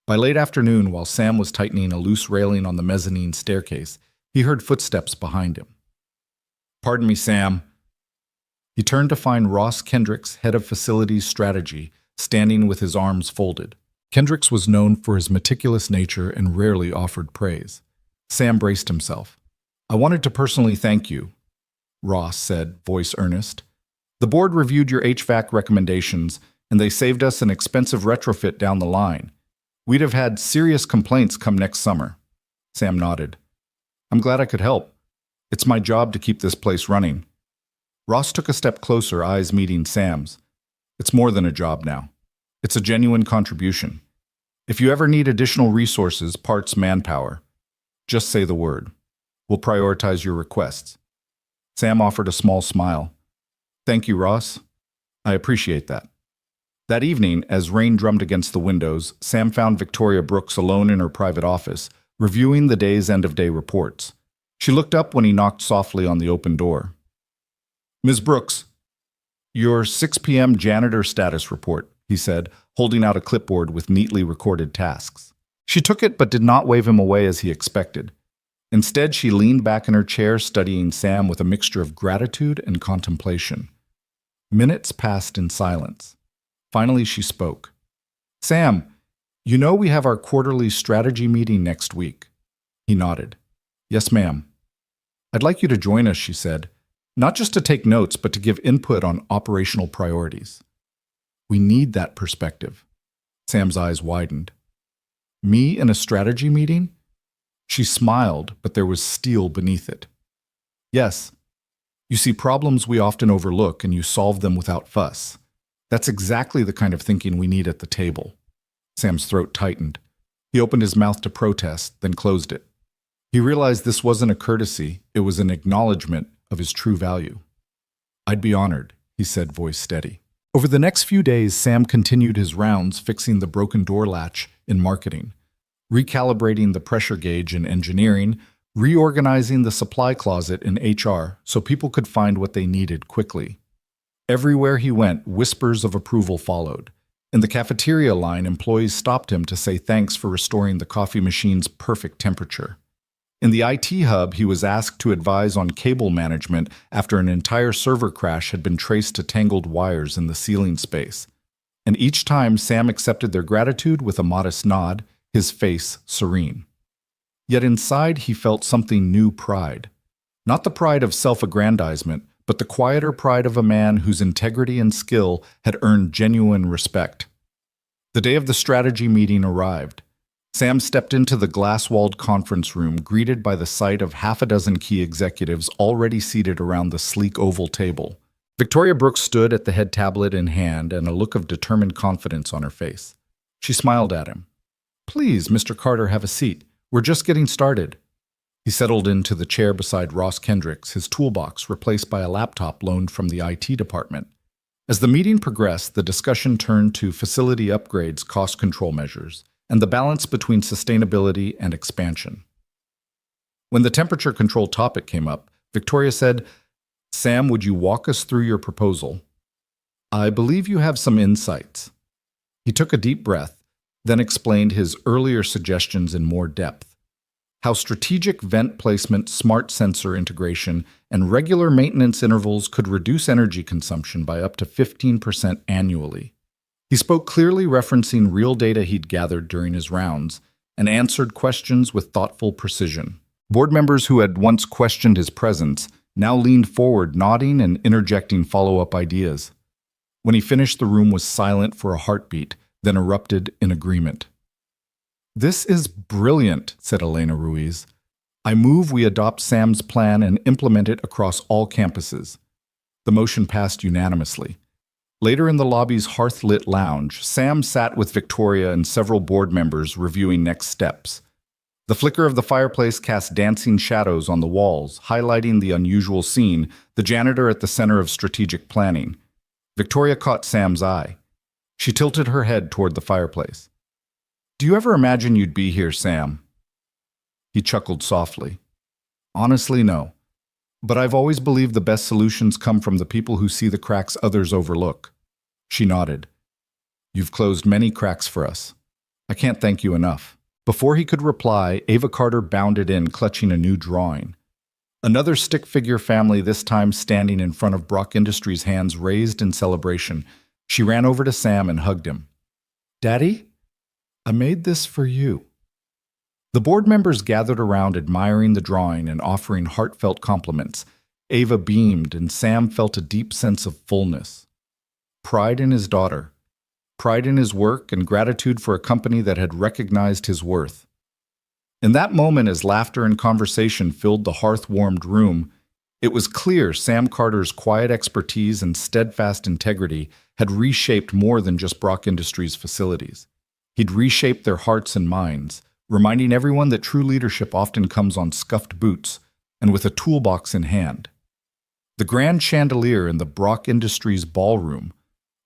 By late afternoon, while Sam was tightening a loose railing on the mezzanine staircase, he heard footsteps behind him. Pardon me, Sam. He turned to find Ross Kendricks, head of facilities strategy, standing with his arms folded. Kendricks was known for his meticulous nature and rarely offered praise. Sam braced himself. I wanted to personally thank you, Ross said, voice earnest. The board reviewed your HVAC recommendations, and they saved us an expensive retrofit down the line. We'd have had serious complaints come next summer. Sam nodded. I'm glad I could help. It's my job to keep this place running. Ross took a step closer, eyes meeting Sam's. It's more than a job now. It's a genuine contribution. If you ever need additional resources, parts, manpower, just say the word. We'll prioritize your requests. Sam offered a small smile. Thank you, Ross. I appreciate that. That evening, as rain drummed against the windows, Sam found Victoria Brooks alone in her private office, reviewing the day's end-of-day reports. She looked up when he knocked softly on the open door. Ms. Brooks, your 6 p.m. janitor status report, he said, holding out a clipboard with neatly recorded tasks. She took it but did not wave him away as he expected. Instead, she leaned back in her chair, studying Sam with a mixture of gratitude and contemplation. Minutes passed in silence. Finally, she spoke. Sam, you know we have our quarterly strategy meeting next week. He nodded. Yes, ma'am. I'd like you to join us, she said, not just to take notes, but to give input on operational priorities. We need that perspective. Sam's eyes widened. Me in a strategy meeting? She smiled, but there was steel beneath it. Yes. You see problems we often overlook and you solve them without fuss. That's exactly the kind of thinking we need at the table. Sam's throat tightened. He opened his mouth to protest, then closed it. He realized this wasn't a courtesy, it was an acknowledgement of his true value. I'd be honored, he said, voice steady. Over the next few days, Sam continued his rounds fixing the broken door latch in marketing, recalibrating the pressure gauge in engineering, reorganizing the supply closet in HR so people could find what they needed quickly. Everywhere he went, whispers of approval followed. In the cafeteria line, employees stopped him to say thanks for restoring the coffee machine's perfect temperature. In the IT hub, he was asked to advise on cable management after an entire server crash had been traced to tangled wires in the ceiling space. And each time, Sam accepted their gratitude with a modest nod, his face serene. Yet inside, he felt something new pride. Not the pride of self-aggrandizement, but the quieter pride of a man whose integrity and skill had earned genuine respect. The day of the strategy meeting arrived. Sam stepped into the glass-walled conference room, greeted by the sight of half a dozen key executives already seated around the sleek oval table. Victoria Brooks stood at the head tablet in hand and a look of determined confidence on her face. She smiled at him. Please, Mr. Carter, have a seat. We're just getting started. He settled into the chair beside Ross Kendricks, his toolbox replaced by a laptop loaned from the IT department. As the meeting progressed, the discussion turned to facility upgrades, cost control measures, and the balance between sustainability and expansion. When the temperature control topic came up, Victoria said, Sam, would you walk us through your proposal? I believe you have some insights. He took a deep breath, then explained his earlier suggestions in more depth. How strategic vent placement, smart sensor integration, and regular maintenance intervals could reduce energy consumption by up to 15% annually. He spoke clearly, referencing real data he'd gathered during his rounds, and answered questions with thoughtful precision. Board members who had once questioned his presence now leaned forward, nodding and interjecting follow-up ideas. When he finished, the room was silent for a heartbeat, then erupted in agreement. "This is brilliant," said Elena Ruiz. "I move we adopt Sam's plan and implement it across all campuses." The motion passed unanimously. Later in the lobby's hearth-lit lounge, Sam sat with Victoria and several board members reviewing next steps. The flicker of the fireplace cast dancing shadows on the walls, highlighting the unusual scene, the janitor at the center of strategic planning. Victoria caught Sam's eye. She tilted her head toward the fireplace. "Do you ever imagine you'd be here, Sam?" He chuckled softly. "Honestly, no. But I've always believed the best solutions come from the people who see the cracks others overlook." She nodded. "You've closed many cracks for us. I can't thank you enough." Before he could reply, Ava Carter bounded in, clutching a new drawing. Another stick figure family, this time standing in front of Brock Industries, hands raised in celebration. She ran over to Sam and hugged him. "Daddy, I made this for you." The board members gathered around, admiring the drawing and offering heartfelt compliments. Ava beamed, and Sam felt a deep sense of fullness. Pride in his daughter, pride in his work, and gratitude for a company that had recognized his worth. In that moment, as laughter and conversation filled the hearth-warmed room, it was clear Sam Carter's quiet expertise and steadfast integrity had reshaped more than just Brock Industries' facilities. He'd reshaped their hearts and minds, reminding everyone that true leadership often comes on scuffed boots and with a toolbox in hand. The grand chandelier in the Brock Industries ballroom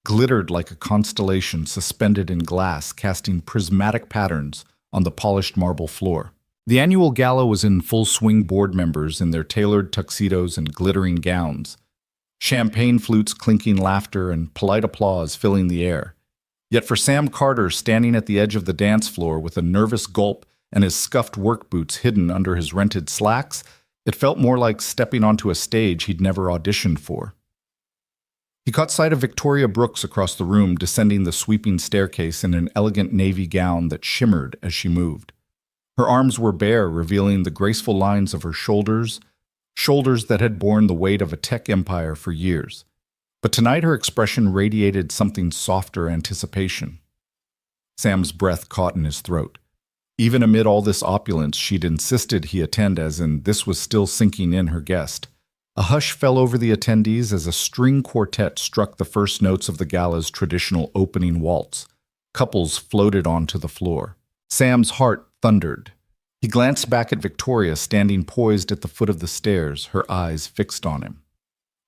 glittered like a constellation suspended in glass, casting prismatic patterns on the polished marble floor. The annual gala was in full swing, board members in their tailored tuxedos and glittering gowns, champagne flutes clinking, laughter and polite applause filling the air. Yet for Sam Carter, standing at the edge of the dance floor with a nervous gulp and his scuffed work boots hidden under his rented slacks, it felt more like stepping onto a stage he'd never auditioned for. He caught sight of Victoria Brooks across the room, descending the sweeping staircase in an elegant navy gown that shimmered as she moved. Her arms were bare, revealing the graceful lines of her shoulders that had borne the weight of a tech empire for years. But tonight her expression radiated something softer, anticipation. Sam's breath caught in his throat. Even amid all this opulence, she'd insisted he attend, as in this was still sinking in her guest. A hush fell over the attendees as a string quartet struck the first notes of the gala's traditional opening waltz. Couples floated onto the floor. Sam's heart thundered. He glanced back at Victoria, standing poised at the foot of the stairs, her eyes fixed on him.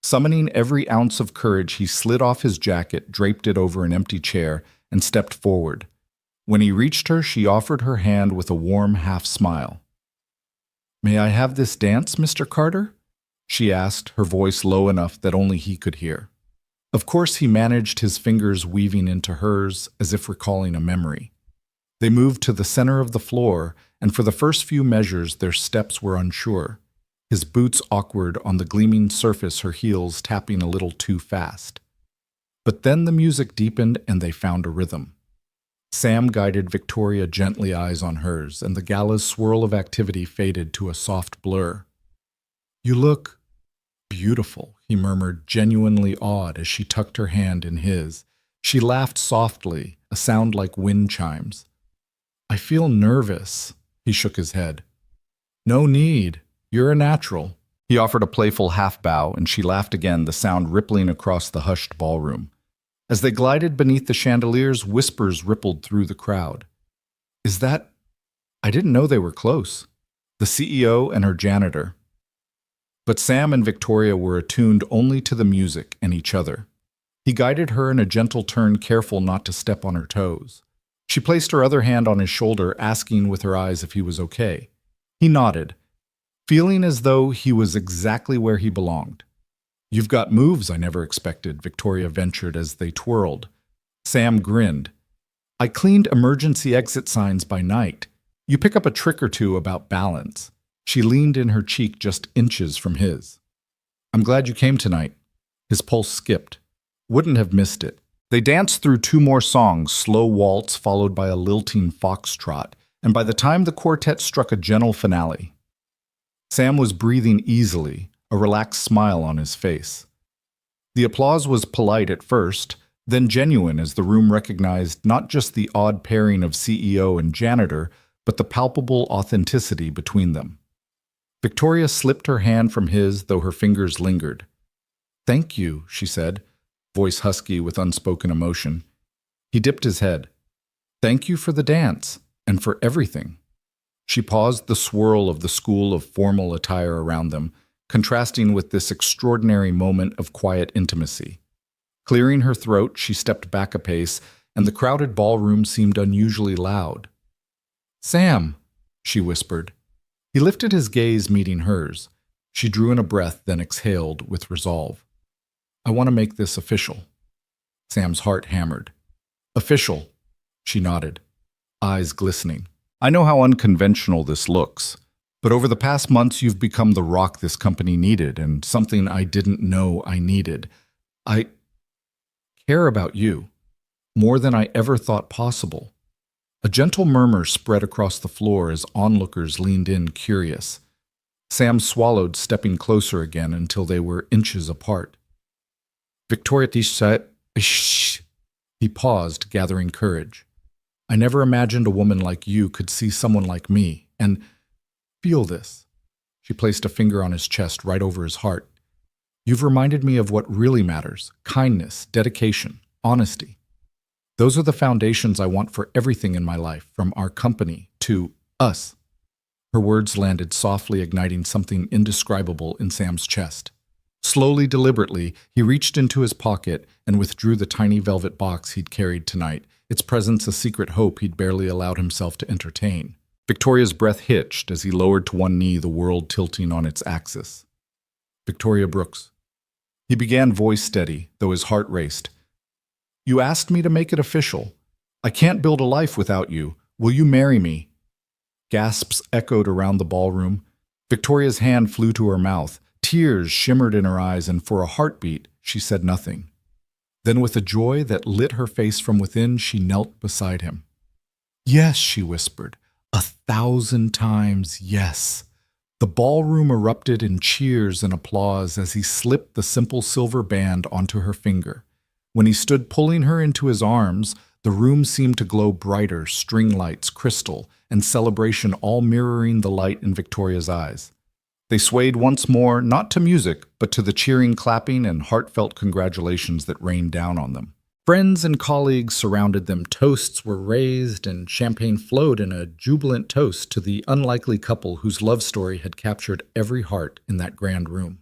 Summoning every ounce of courage, he slid off his jacket, draped it over an empty chair, and stepped forward. When he reached her, she offered her hand with a warm half-smile. "May I have this dance, Mr. Carter?" she asked, her voice low enough that only he could hear. Of course, he managed, his fingers weaving into hers as if recalling a memory. They moved to the center of the floor, and for the first few measures their steps were unsure. His boots awkward on the gleaming surface, her heels tapping a little too fast. But then the music deepened and they found a rhythm. Sam guided Victoria gently, eyes on hers, and the gala's swirl of activity faded to a soft blur. "You look beautiful," he murmured, genuinely awed as she tucked her hand in his. She laughed softly, a sound like wind chimes. "I feel nervous," he shook his head. "No need. You're a natural." He offered a playful half-bow, and she laughed again, the sound rippling across the hushed ballroom. As they glided beneath the chandeliers, whispers rippled through the crowd. "Is that... I didn't know they were close." The CEO and her janitor. But Sam and Victoria were attuned only to the music and each other. He guided her in a gentle turn, careful not to step on her toes. She placed her other hand on his shoulder, asking with her eyes if he was okay. He nodded, feeling as though he was exactly where he belonged. "You've got moves I never expected," Victoria ventured as they twirled. Sam grinned. "I cleaned emergency exit signs by night. You pick up a trick or two about balance." She leaned in, her cheek just inches from his. "I'm glad you came tonight." His pulse skipped. Wouldn't have missed it. They danced through 2 more songs, slow waltz followed by a lilting foxtrot, and by the time the quartet struck a gentle finale, Sam was breathing easily, a relaxed smile on his face. The applause was polite at first, then genuine as the room recognized not just the odd pairing of CEO and janitor, but the palpable authenticity between them. Victoria slipped her hand from his, though her fingers lingered. "Thank you," she said, voice husky with unspoken emotion. He dipped his head. "Thank you for the dance, and for everything." She paused the swirl of the school of formal attire around them, contrasting with this extraordinary moment of quiet intimacy. Clearing her throat, she stepped back a pace, and the crowded ballroom seemed unusually loud. "Sam," she whispered. He lifted his gaze, meeting hers. She drew in a breath, then exhaled with resolve. "I want to make this official." Sam's heart hammered. "Official," she nodded, eyes glistening. "I know how unconventional this looks, but over the past months you've become the rock this company needed, and something I didn't know I needed. I care about you, more than I ever thought possible." A gentle murmur spread across the floor as onlookers leaned in, curious. Sam swallowed, stepping closer again until they were inches apart. "Victoria said, shh." He paused, gathering courage. "I never imagined a woman like you could see someone like me, and feel this." She placed a finger on his chest right over his heart. "You've reminded me of what really matters: kindness, dedication, honesty. Those are the foundations I want for everything in my life, from our company to us." Her words landed softly, igniting something indescribable in Sam's chest. Slowly, deliberately, he reached into his pocket and withdrew the tiny velvet box he'd carried tonight, its presence a secret hope he'd barely allowed himself to entertain. Victoria's breath hitched as he lowered to one knee, the world tilting on its axis. "Victoria Brooks." He began, voice steady, though his heart raced. "You asked me to make it official. I can't build a life without you. Will you marry me?" Gasps echoed around the ballroom. Victoria's hand flew to her mouth. Tears shimmered in her eyes, and for a heartbeat, she said nothing. Then, with a joy that lit her face from within, she knelt beside him. "Yes," she whispered. 1,000 times yes." The ballroom erupted in cheers and applause as he slipped the simple silver band onto her finger. When he stood pulling her into his arms, the room seemed to glow brighter, string lights, crystal, and celebration all mirroring the light in Victoria's eyes. They swayed once more, not to music, but to the cheering clapping and heartfelt congratulations that rained down on them. Friends and colleagues surrounded them, toasts were raised, and champagne flowed in a jubilant toast to the unlikely couple whose love story had captured every heart in that grand room.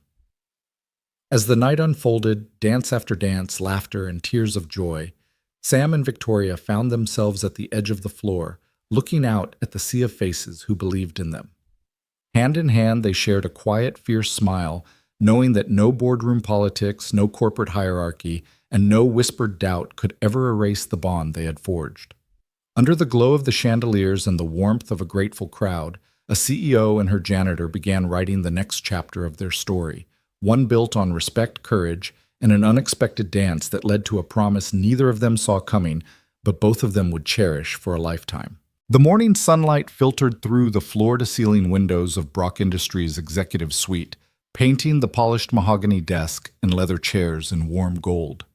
As the night unfolded, dance after dance, laughter, and tears of joy, Sam and Victoria found themselves at the edge of the floor, looking out at the sea of faces who believed in them. Hand in hand, they shared a quiet, fierce smile, knowing that no boardroom politics, no corporate hierarchy, and no whispered doubt could ever erase the bond they had forged. Under the glow of the chandeliers and the warmth of a grateful crowd, a CEO and her janitor began writing the next chapter of their story, one built on respect, courage, and an unexpected dance that led to a promise neither of them saw coming, but both of them would cherish for a lifetime. The morning sunlight filtered through the floor-to-ceiling windows of Brock Industries' executive suite, painting the polished mahogany desk and leather chairs in warm gold.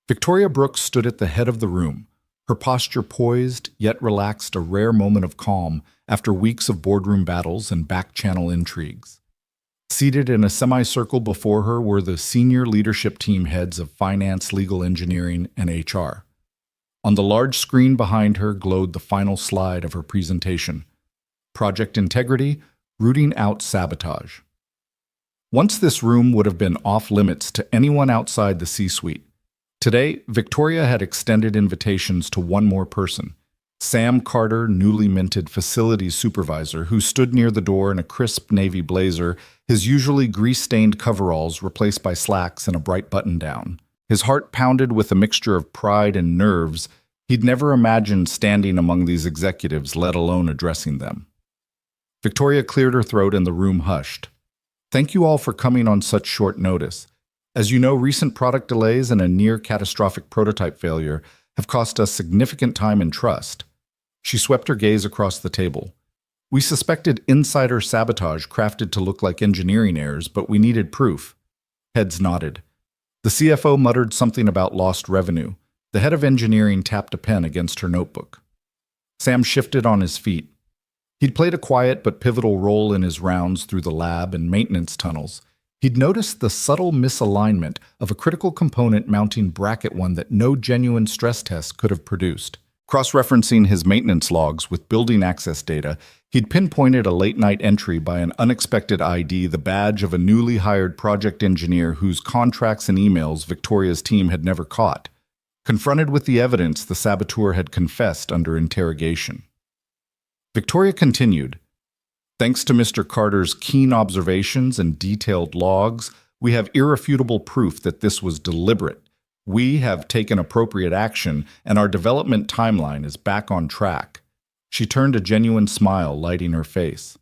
Victoria Brooks stood at the head of the room, her posture poised yet relaxed, a rare moment of calm after weeks of boardroom battles and back-channel intrigues. Seated in a semicircle before her were the senior leadership team heads of finance, legal engineering, and HR. On the large screen behind her glowed the final slide of her presentation: Project Integrity, Rooting Out Sabotage. Once this room would have been off-limits to anyone outside the C-suite. Today, Victoria had extended invitations to one more person: Sam Carter, newly minted facilities supervisor, who stood near the door in a crisp navy blazer, his usually grease-stained coveralls replaced by slacks and a bright button-down. His heart pounded with a mixture of pride and nerves. He'd never imagined standing among these executives, let alone addressing them. Victoria cleared her throat and the room hushed. "Thank you all for coming on such short notice. As you know, recent product delays and a near-catastrophic prototype failure have cost us significant time and trust." She swept her gaze across the table. We suspected insider sabotage crafted to look like engineering errors, but we needed proof. Heads nodded. The CFO muttered something about lost revenue. The head of engineering tapped a pen against her notebook. Sam shifted on his feet. He'd played a quiet but pivotal role in his rounds through the lab and maintenance tunnels. He'd noticed the subtle misalignment of a critical component mounting bracket one that no genuine stress test could have produced. Cross-referencing his maintenance logs with building access data, he'd pinpointed a late-night entry by an unexpected ID, the badge of a newly hired project engineer whose contracts and emails Victoria's team had never caught. Confronted with the evidence, the saboteur had confessed under interrogation. Victoria continued, "Thanks to Mr. Carter's keen observations and detailed logs, we have irrefutable proof that this was deliberate. We have taken appropriate action, and our development timeline is back on track." She turned a genuine smile lighting her face.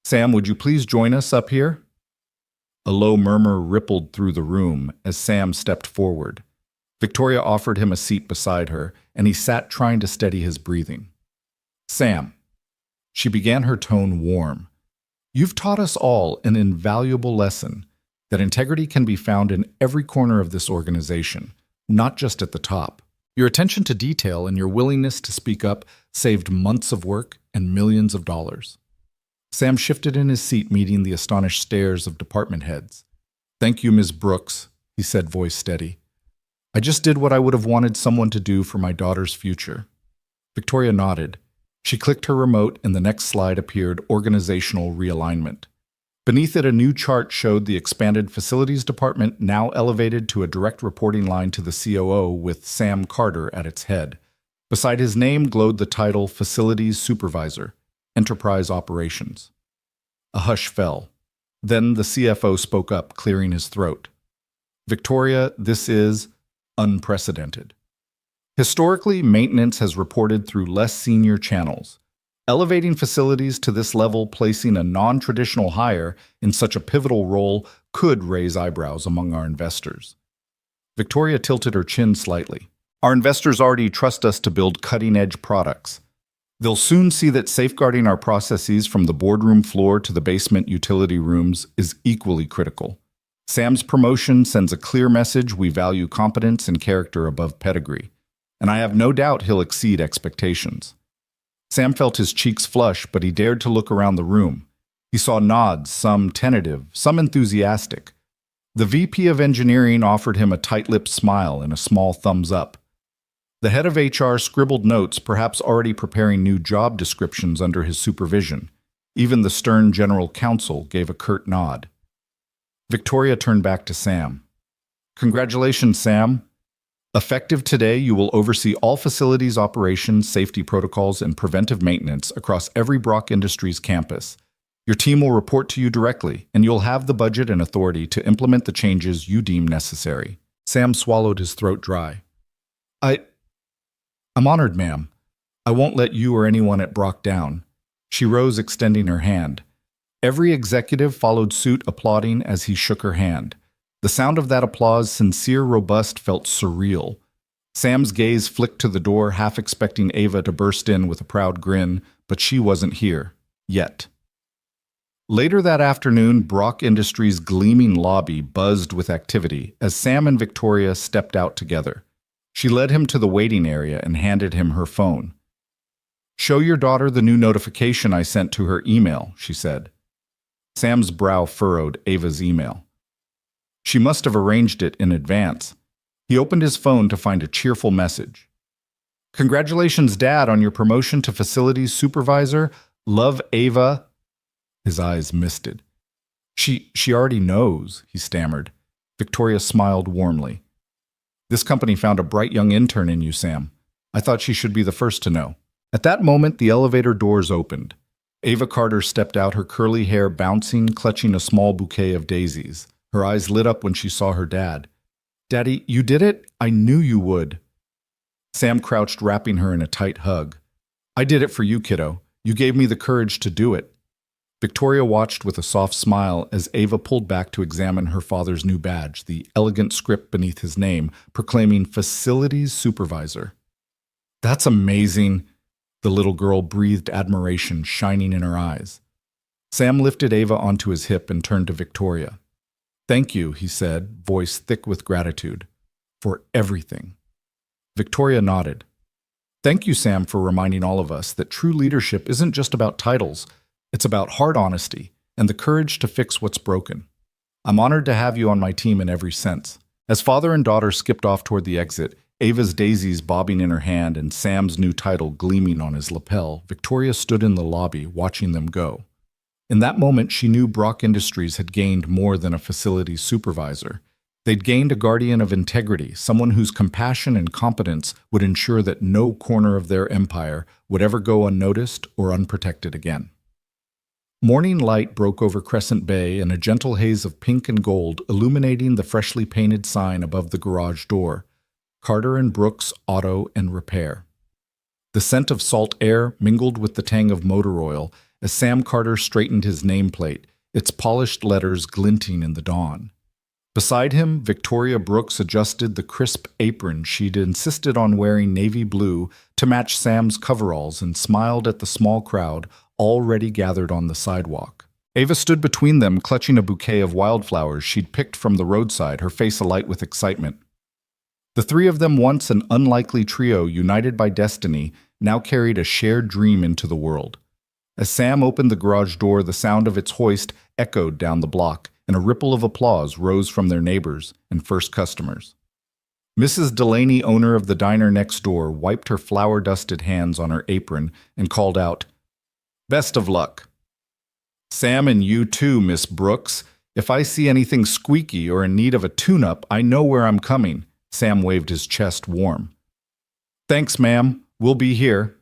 "Sam, would you please join us up here?" A low murmur rippled through the room as Sam stepped forward. Victoria offered him a seat beside her, and he sat trying to steady his breathing. "Sam," she began, her tone warm, "you've taught us all an invaluable lesson. That integrity can be found in every corner of this organization, not just at the top. Your attention to detail and your willingness to speak up saved months of work and millions of dollars." Sam shifted in his seat, meeting the astonished stares of department heads. "Thank you, Ms. Brooks," he said, voice steady. "I just did what I would have wanted someone to do for my daughter's future." Victoria nodded. She clicked her remote, and the next slide appeared: organizational realignment. Beneath it, a new chart showed the expanded facilities department, now elevated to a direct reporting line to the COO, with Sam Carter at its head. Beside his name glowed the title Facilities Supervisor, Enterprise Operations. A hush fell. Then the CFO spoke up, clearing his throat. "Victoria, this is unprecedented. Historically, maintenance has reported through less senior channels. Elevating facilities to this level, placing a non-traditional hire in such a pivotal role, could raise eyebrows among our investors." Victoria tilted her chin slightly. "Our investors already trust us to build cutting-edge products. They'll soon see that safeguarding our processes from the boardroom floor to the basement utility rooms is equally critical. Sam's promotion sends a clear message: we value competence and character above pedigree, and I have no doubt he'll exceed expectations." Sam felt his cheeks flush, but he dared to look around the room. He saw nods, some tentative, some enthusiastic. The VP of Engineering offered him a tight-lipped smile and a small thumbs up. The head of HR scribbled notes, perhaps already preparing new job descriptions under his supervision. Even the stern general counsel gave a curt nod. Victoria turned back to Sam. "Congratulations, Sam. Effective today, you will oversee all facilities operations, safety protocols, and preventive maintenance across every Brock Industries campus. Your team will report to you directly, and you'll have the budget and authority to implement the changes you deem necessary." Sam swallowed his throat dry. I'm honored, ma'am. I won't let you or anyone at Brock down." She rose, extending her hand. Every executive followed suit, applauding as he shook her hand. The sound of that applause, sincere, robust, felt surreal. Sam's gaze flicked to the door, half expecting Ava to burst in with a proud grin, but she wasn't here. Yet. Later that afternoon, Brock Industries' gleaming lobby buzzed with activity as Sam and Victoria stepped out together. She led him to the waiting area and handed him her phone. "Show your daughter the new notification I sent to her email," she said. Sam's brow furrowed. Ava's email. She must have arranged it in advance. He opened his phone to find a cheerful message. "Congratulations, Dad, on your promotion to Facilities Supervisor. Love, Ava." His eyes misted. She already knows," he stammered. Victoria smiled warmly. "This company found a bright young intern in you, Sam. I thought she should be the first to know." At that moment, the elevator doors opened. Ava Carter stepped out, her curly hair bouncing, clutching a small bouquet of daisies. Her eyes lit up when she saw her dad. "Daddy, you did it? I knew you would." Sam crouched, wrapping her in a tight hug. "I did it for you, kiddo. You gave me the courage to do it." Victoria watched with a soft smile as Ava pulled back to examine her father's new badge, the elegant script beneath his name, proclaiming Facilities Supervisor. "That's amazing. The little girl breathed admiration shining in her eyes. Sam lifted Ava onto his hip and turned to Victoria. "Thank you," he said, voice thick with gratitude, "for everything." Victoria nodded. "Thank you, Sam, for reminding all of us that true leadership isn't just about titles. It's about hard honesty and the courage to fix what's broken. I'm honored to have you on my team in every sense." As father and daughter skipped off toward the exit, Ava's daisies bobbing in her hand and Sam's new title gleaming on his lapel, Victoria stood in the lobby watching them go. In that moment, she knew Brock Industries had gained more than a facilities supervisor. They'd gained a guardian of integrity, someone whose compassion and competence would ensure that no corner of their empire would ever go unnoticed or unprotected again. Morning light broke over Crescent Bay in a gentle haze of pink and gold, illuminating the freshly painted sign above the garage door, Carter and Brooks Auto and Repair. The scent of salt air mingled with the tang of motor oil as Sam Carter straightened his nameplate, its polished letters glinting in the dawn. Beside him, Victoria Brooks adjusted the crisp apron she'd insisted on wearing navy blue to match Sam's coveralls and smiled at the small crowd already gathered on the sidewalk. Ava stood between them, clutching a bouquet of wildflowers she'd picked from the roadside, her face alight with excitement. The three of them, once an unlikely trio united by destiny, now carried a shared dream into the world. As Sam opened the garage door, the sound of its hoist echoed down the block, and a ripple of applause rose from their neighbors and first customers. Mrs. Delaney, owner of the diner next door, wiped her flour-dusted hands on her apron and called out, "Best of luck." "Sam, and you too, Miss Brooks. If I see anything squeaky or in need of a tune-up, I know where I'm coming." Sam waved his chest warm. "Thanks, ma'am. We'll be here."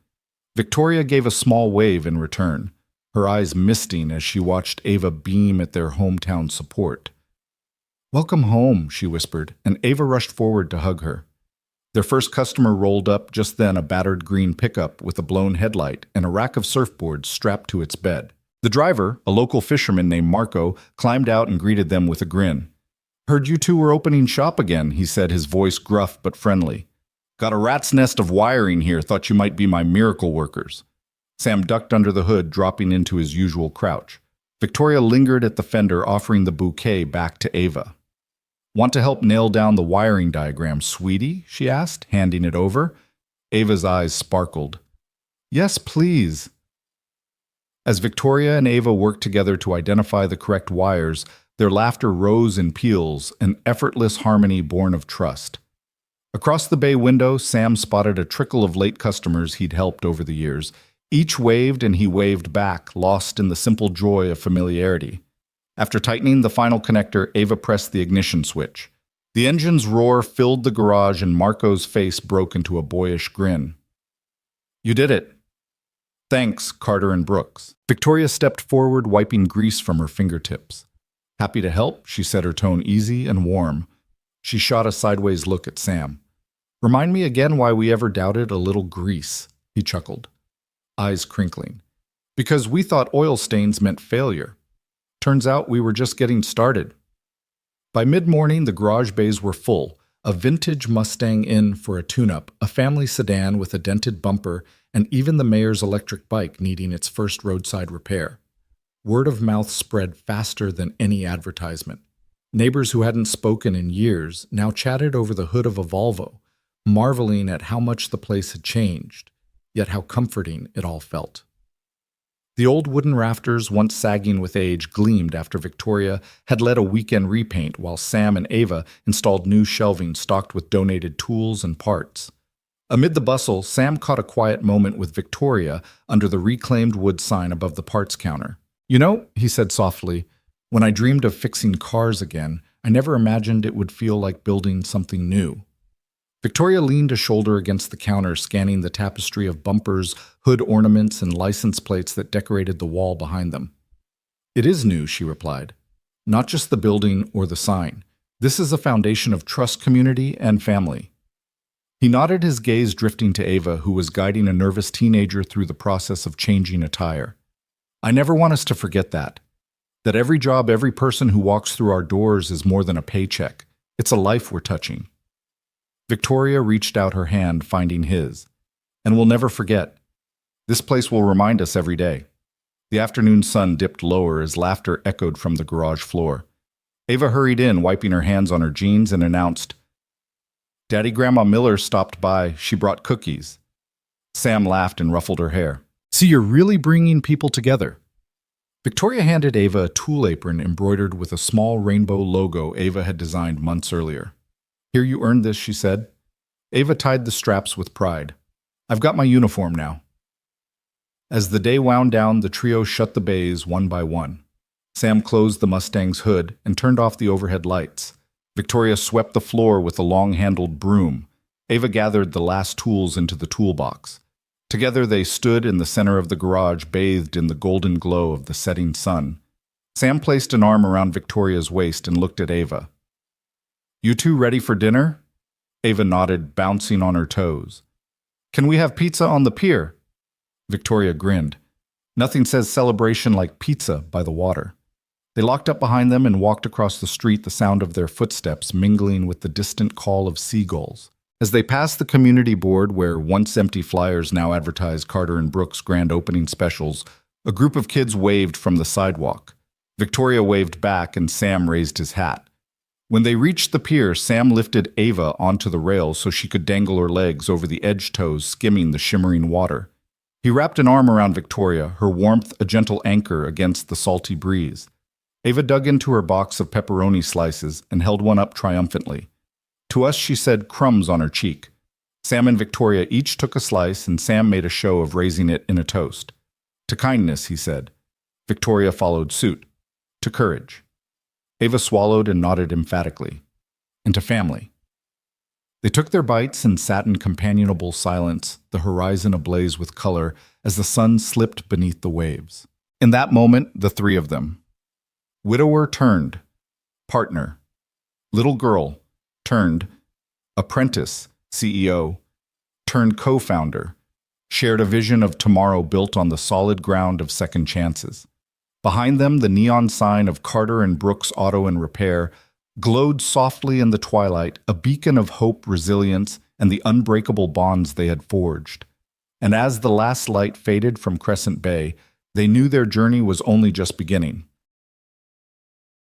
Victoria gave a small wave in return, her eyes misting as she watched Ava beam at their hometown support. "Welcome home," she whispered, and Ava rushed forward to hug her. Their first customer rolled up just then, a battered green pickup with a blown headlight and a rack of surfboards strapped to its bed. The driver, a local fisherman named Marco, climbed out and greeted them with a grin. "Heard you two were opening shop again," he said, his voice gruff but friendly. "Got a rat's nest of wiring here, thought you might be my miracle workers." Sam ducked under the hood, dropping into his usual crouch. Victoria lingered at the fender, offering the bouquet back to Ava. "Want to help nail down the wiring diagram, sweetie?" she asked, handing it over. Ava's eyes sparkled. "Yes, please." As Victoria and Ava worked together to identify the correct wires, their laughter rose in peals, an effortless harmony born of trust. Across the bay window, Sam spotted a trickle of late customers he'd helped over the years. Each waved and he waved back, lost in the simple joy of familiarity. After tightening the final connector, Ava pressed the ignition switch. The engine's roar filled the garage and Marco's face broke into a boyish grin. "You did it." "Thanks, Carter and Brooks." Victoria stepped forward, wiping grease from her fingertips. "Happy to help," she said, her tone easy and warm. She shot a sideways look at Sam. "Remind me again why we ever doubted a little grease," he chuckled, eyes crinkling. "Because we thought oil stains meant failure. Turns out we were just getting started." By mid-morning, the garage bays were full, a vintage Mustang in for a tune-up, a family sedan with a dented bumper, and even the mayor's electric bike needing its first roadside repair. Word of mouth spread faster than any advertisement. Neighbors who hadn't spoken in years now chatted over the hood of a Volvo, marveling at how much the place had changed, yet how comforting it all felt. The old wooden rafters, once sagging with age, gleamed after Victoria had led a weekend repaint while Sam and Ava installed new shelving stocked with donated tools and parts. Amid the bustle, Sam caught a quiet moment with Victoria under the reclaimed wood sign above the parts counter. "You know," he said softly, "when I dreamed of fixing cars again, I never imagined it would feel like building something new." Victoria leaned a shoulder against the counter, scanning the tapestry of bumpers, hood ornaments, and license plates that decorated the wall behind them. "It is new," she replied. "Not just the building or the sign. This is a foundation of trust, community, and family." He nodded, his gaze drifting to Ava, who was guiding a nervous teenager through the process of changing a tire. "I never want us to forget that every job, every person who walks through our doors is more than a paycheck. It's a life we're touching." Victoria reached out her hand, finding his. "And we'll never forget. This place will remind us every day. The afternoon sun dipped lower as laughter echoed from the garage floor. Ava hurried in, wiping her hands on her jeans, and announced, "Daddy Grandma Miller stopped by. She brought cookies." Sam laughed and ruffled her hair. "See, you're really bringing people together." Victoria handed Ava a tool apron embroidered with a small rainbow logo Ava had designed months earlier. "Here, you earned this," she said. Ava tied the straps with pride. "I've got my uniform now." As the day wound down, the trio shut the bays one by one. Sam closed the Mustang's hood and turned off the overhead lights. Victoria swept the floor with a long-handled broom. Ava gathered the last tools into the toolbox. Together they stood in the center of the garage, bathed in the golden glow of the setting sun. Sam placed an arm around Victoria's waist and looked at Ava. "You two ready for dinner?" Ava nodded, bouncing on her toes. "Can we have pizza on the pier?" Victoria grinned. Nothing says celebration like pizza by the water. They locked up behind them and walked across the street, the sound of their footsteps mingling with the distant call of seagulls. As they passed the community board where once empty flyers now advertised Carter and Brooks' grand opening specials, a group of kids waved from the sidewalk. Victoria waved back and Sam raised his hat. When they reached the pier, Sam lifted Ava onto the rail so she could dangle her legs over the edge toes, skimming the shimmering water. He wrapped an arm around Victoria, her warmth a gentle anchor against the salty breeze. Ava dug into her box of pepperoni slices and held one up triumphantly. To us, she said, crumbs on her cheek. Sam and Victoria each took a slice, and Sam made a show of raising it in a toast. "To kindness," he said. Victoria followed suit. "To courage." Ava swallowed and nodded emphatically. "And to family." They took their bites and sat in companionable silence, the horizon ablaze with color as the sun slipped beneath the waves. In that moment, the three of them. Widower turned. Partner. Little girl. Turned. Apprentice. CEO. Turned co-founder. Shared a vision of tomorrow built on the solid ground of second chances. Behind them, the neon sign of Carter and Brooks Auto and Repair glowed softly in the twilight, a beacon of hope, resilience, and the unbreakable bonds they had forged. And as the last light faded from Crescent Bay, they knew their journey was only just beginning.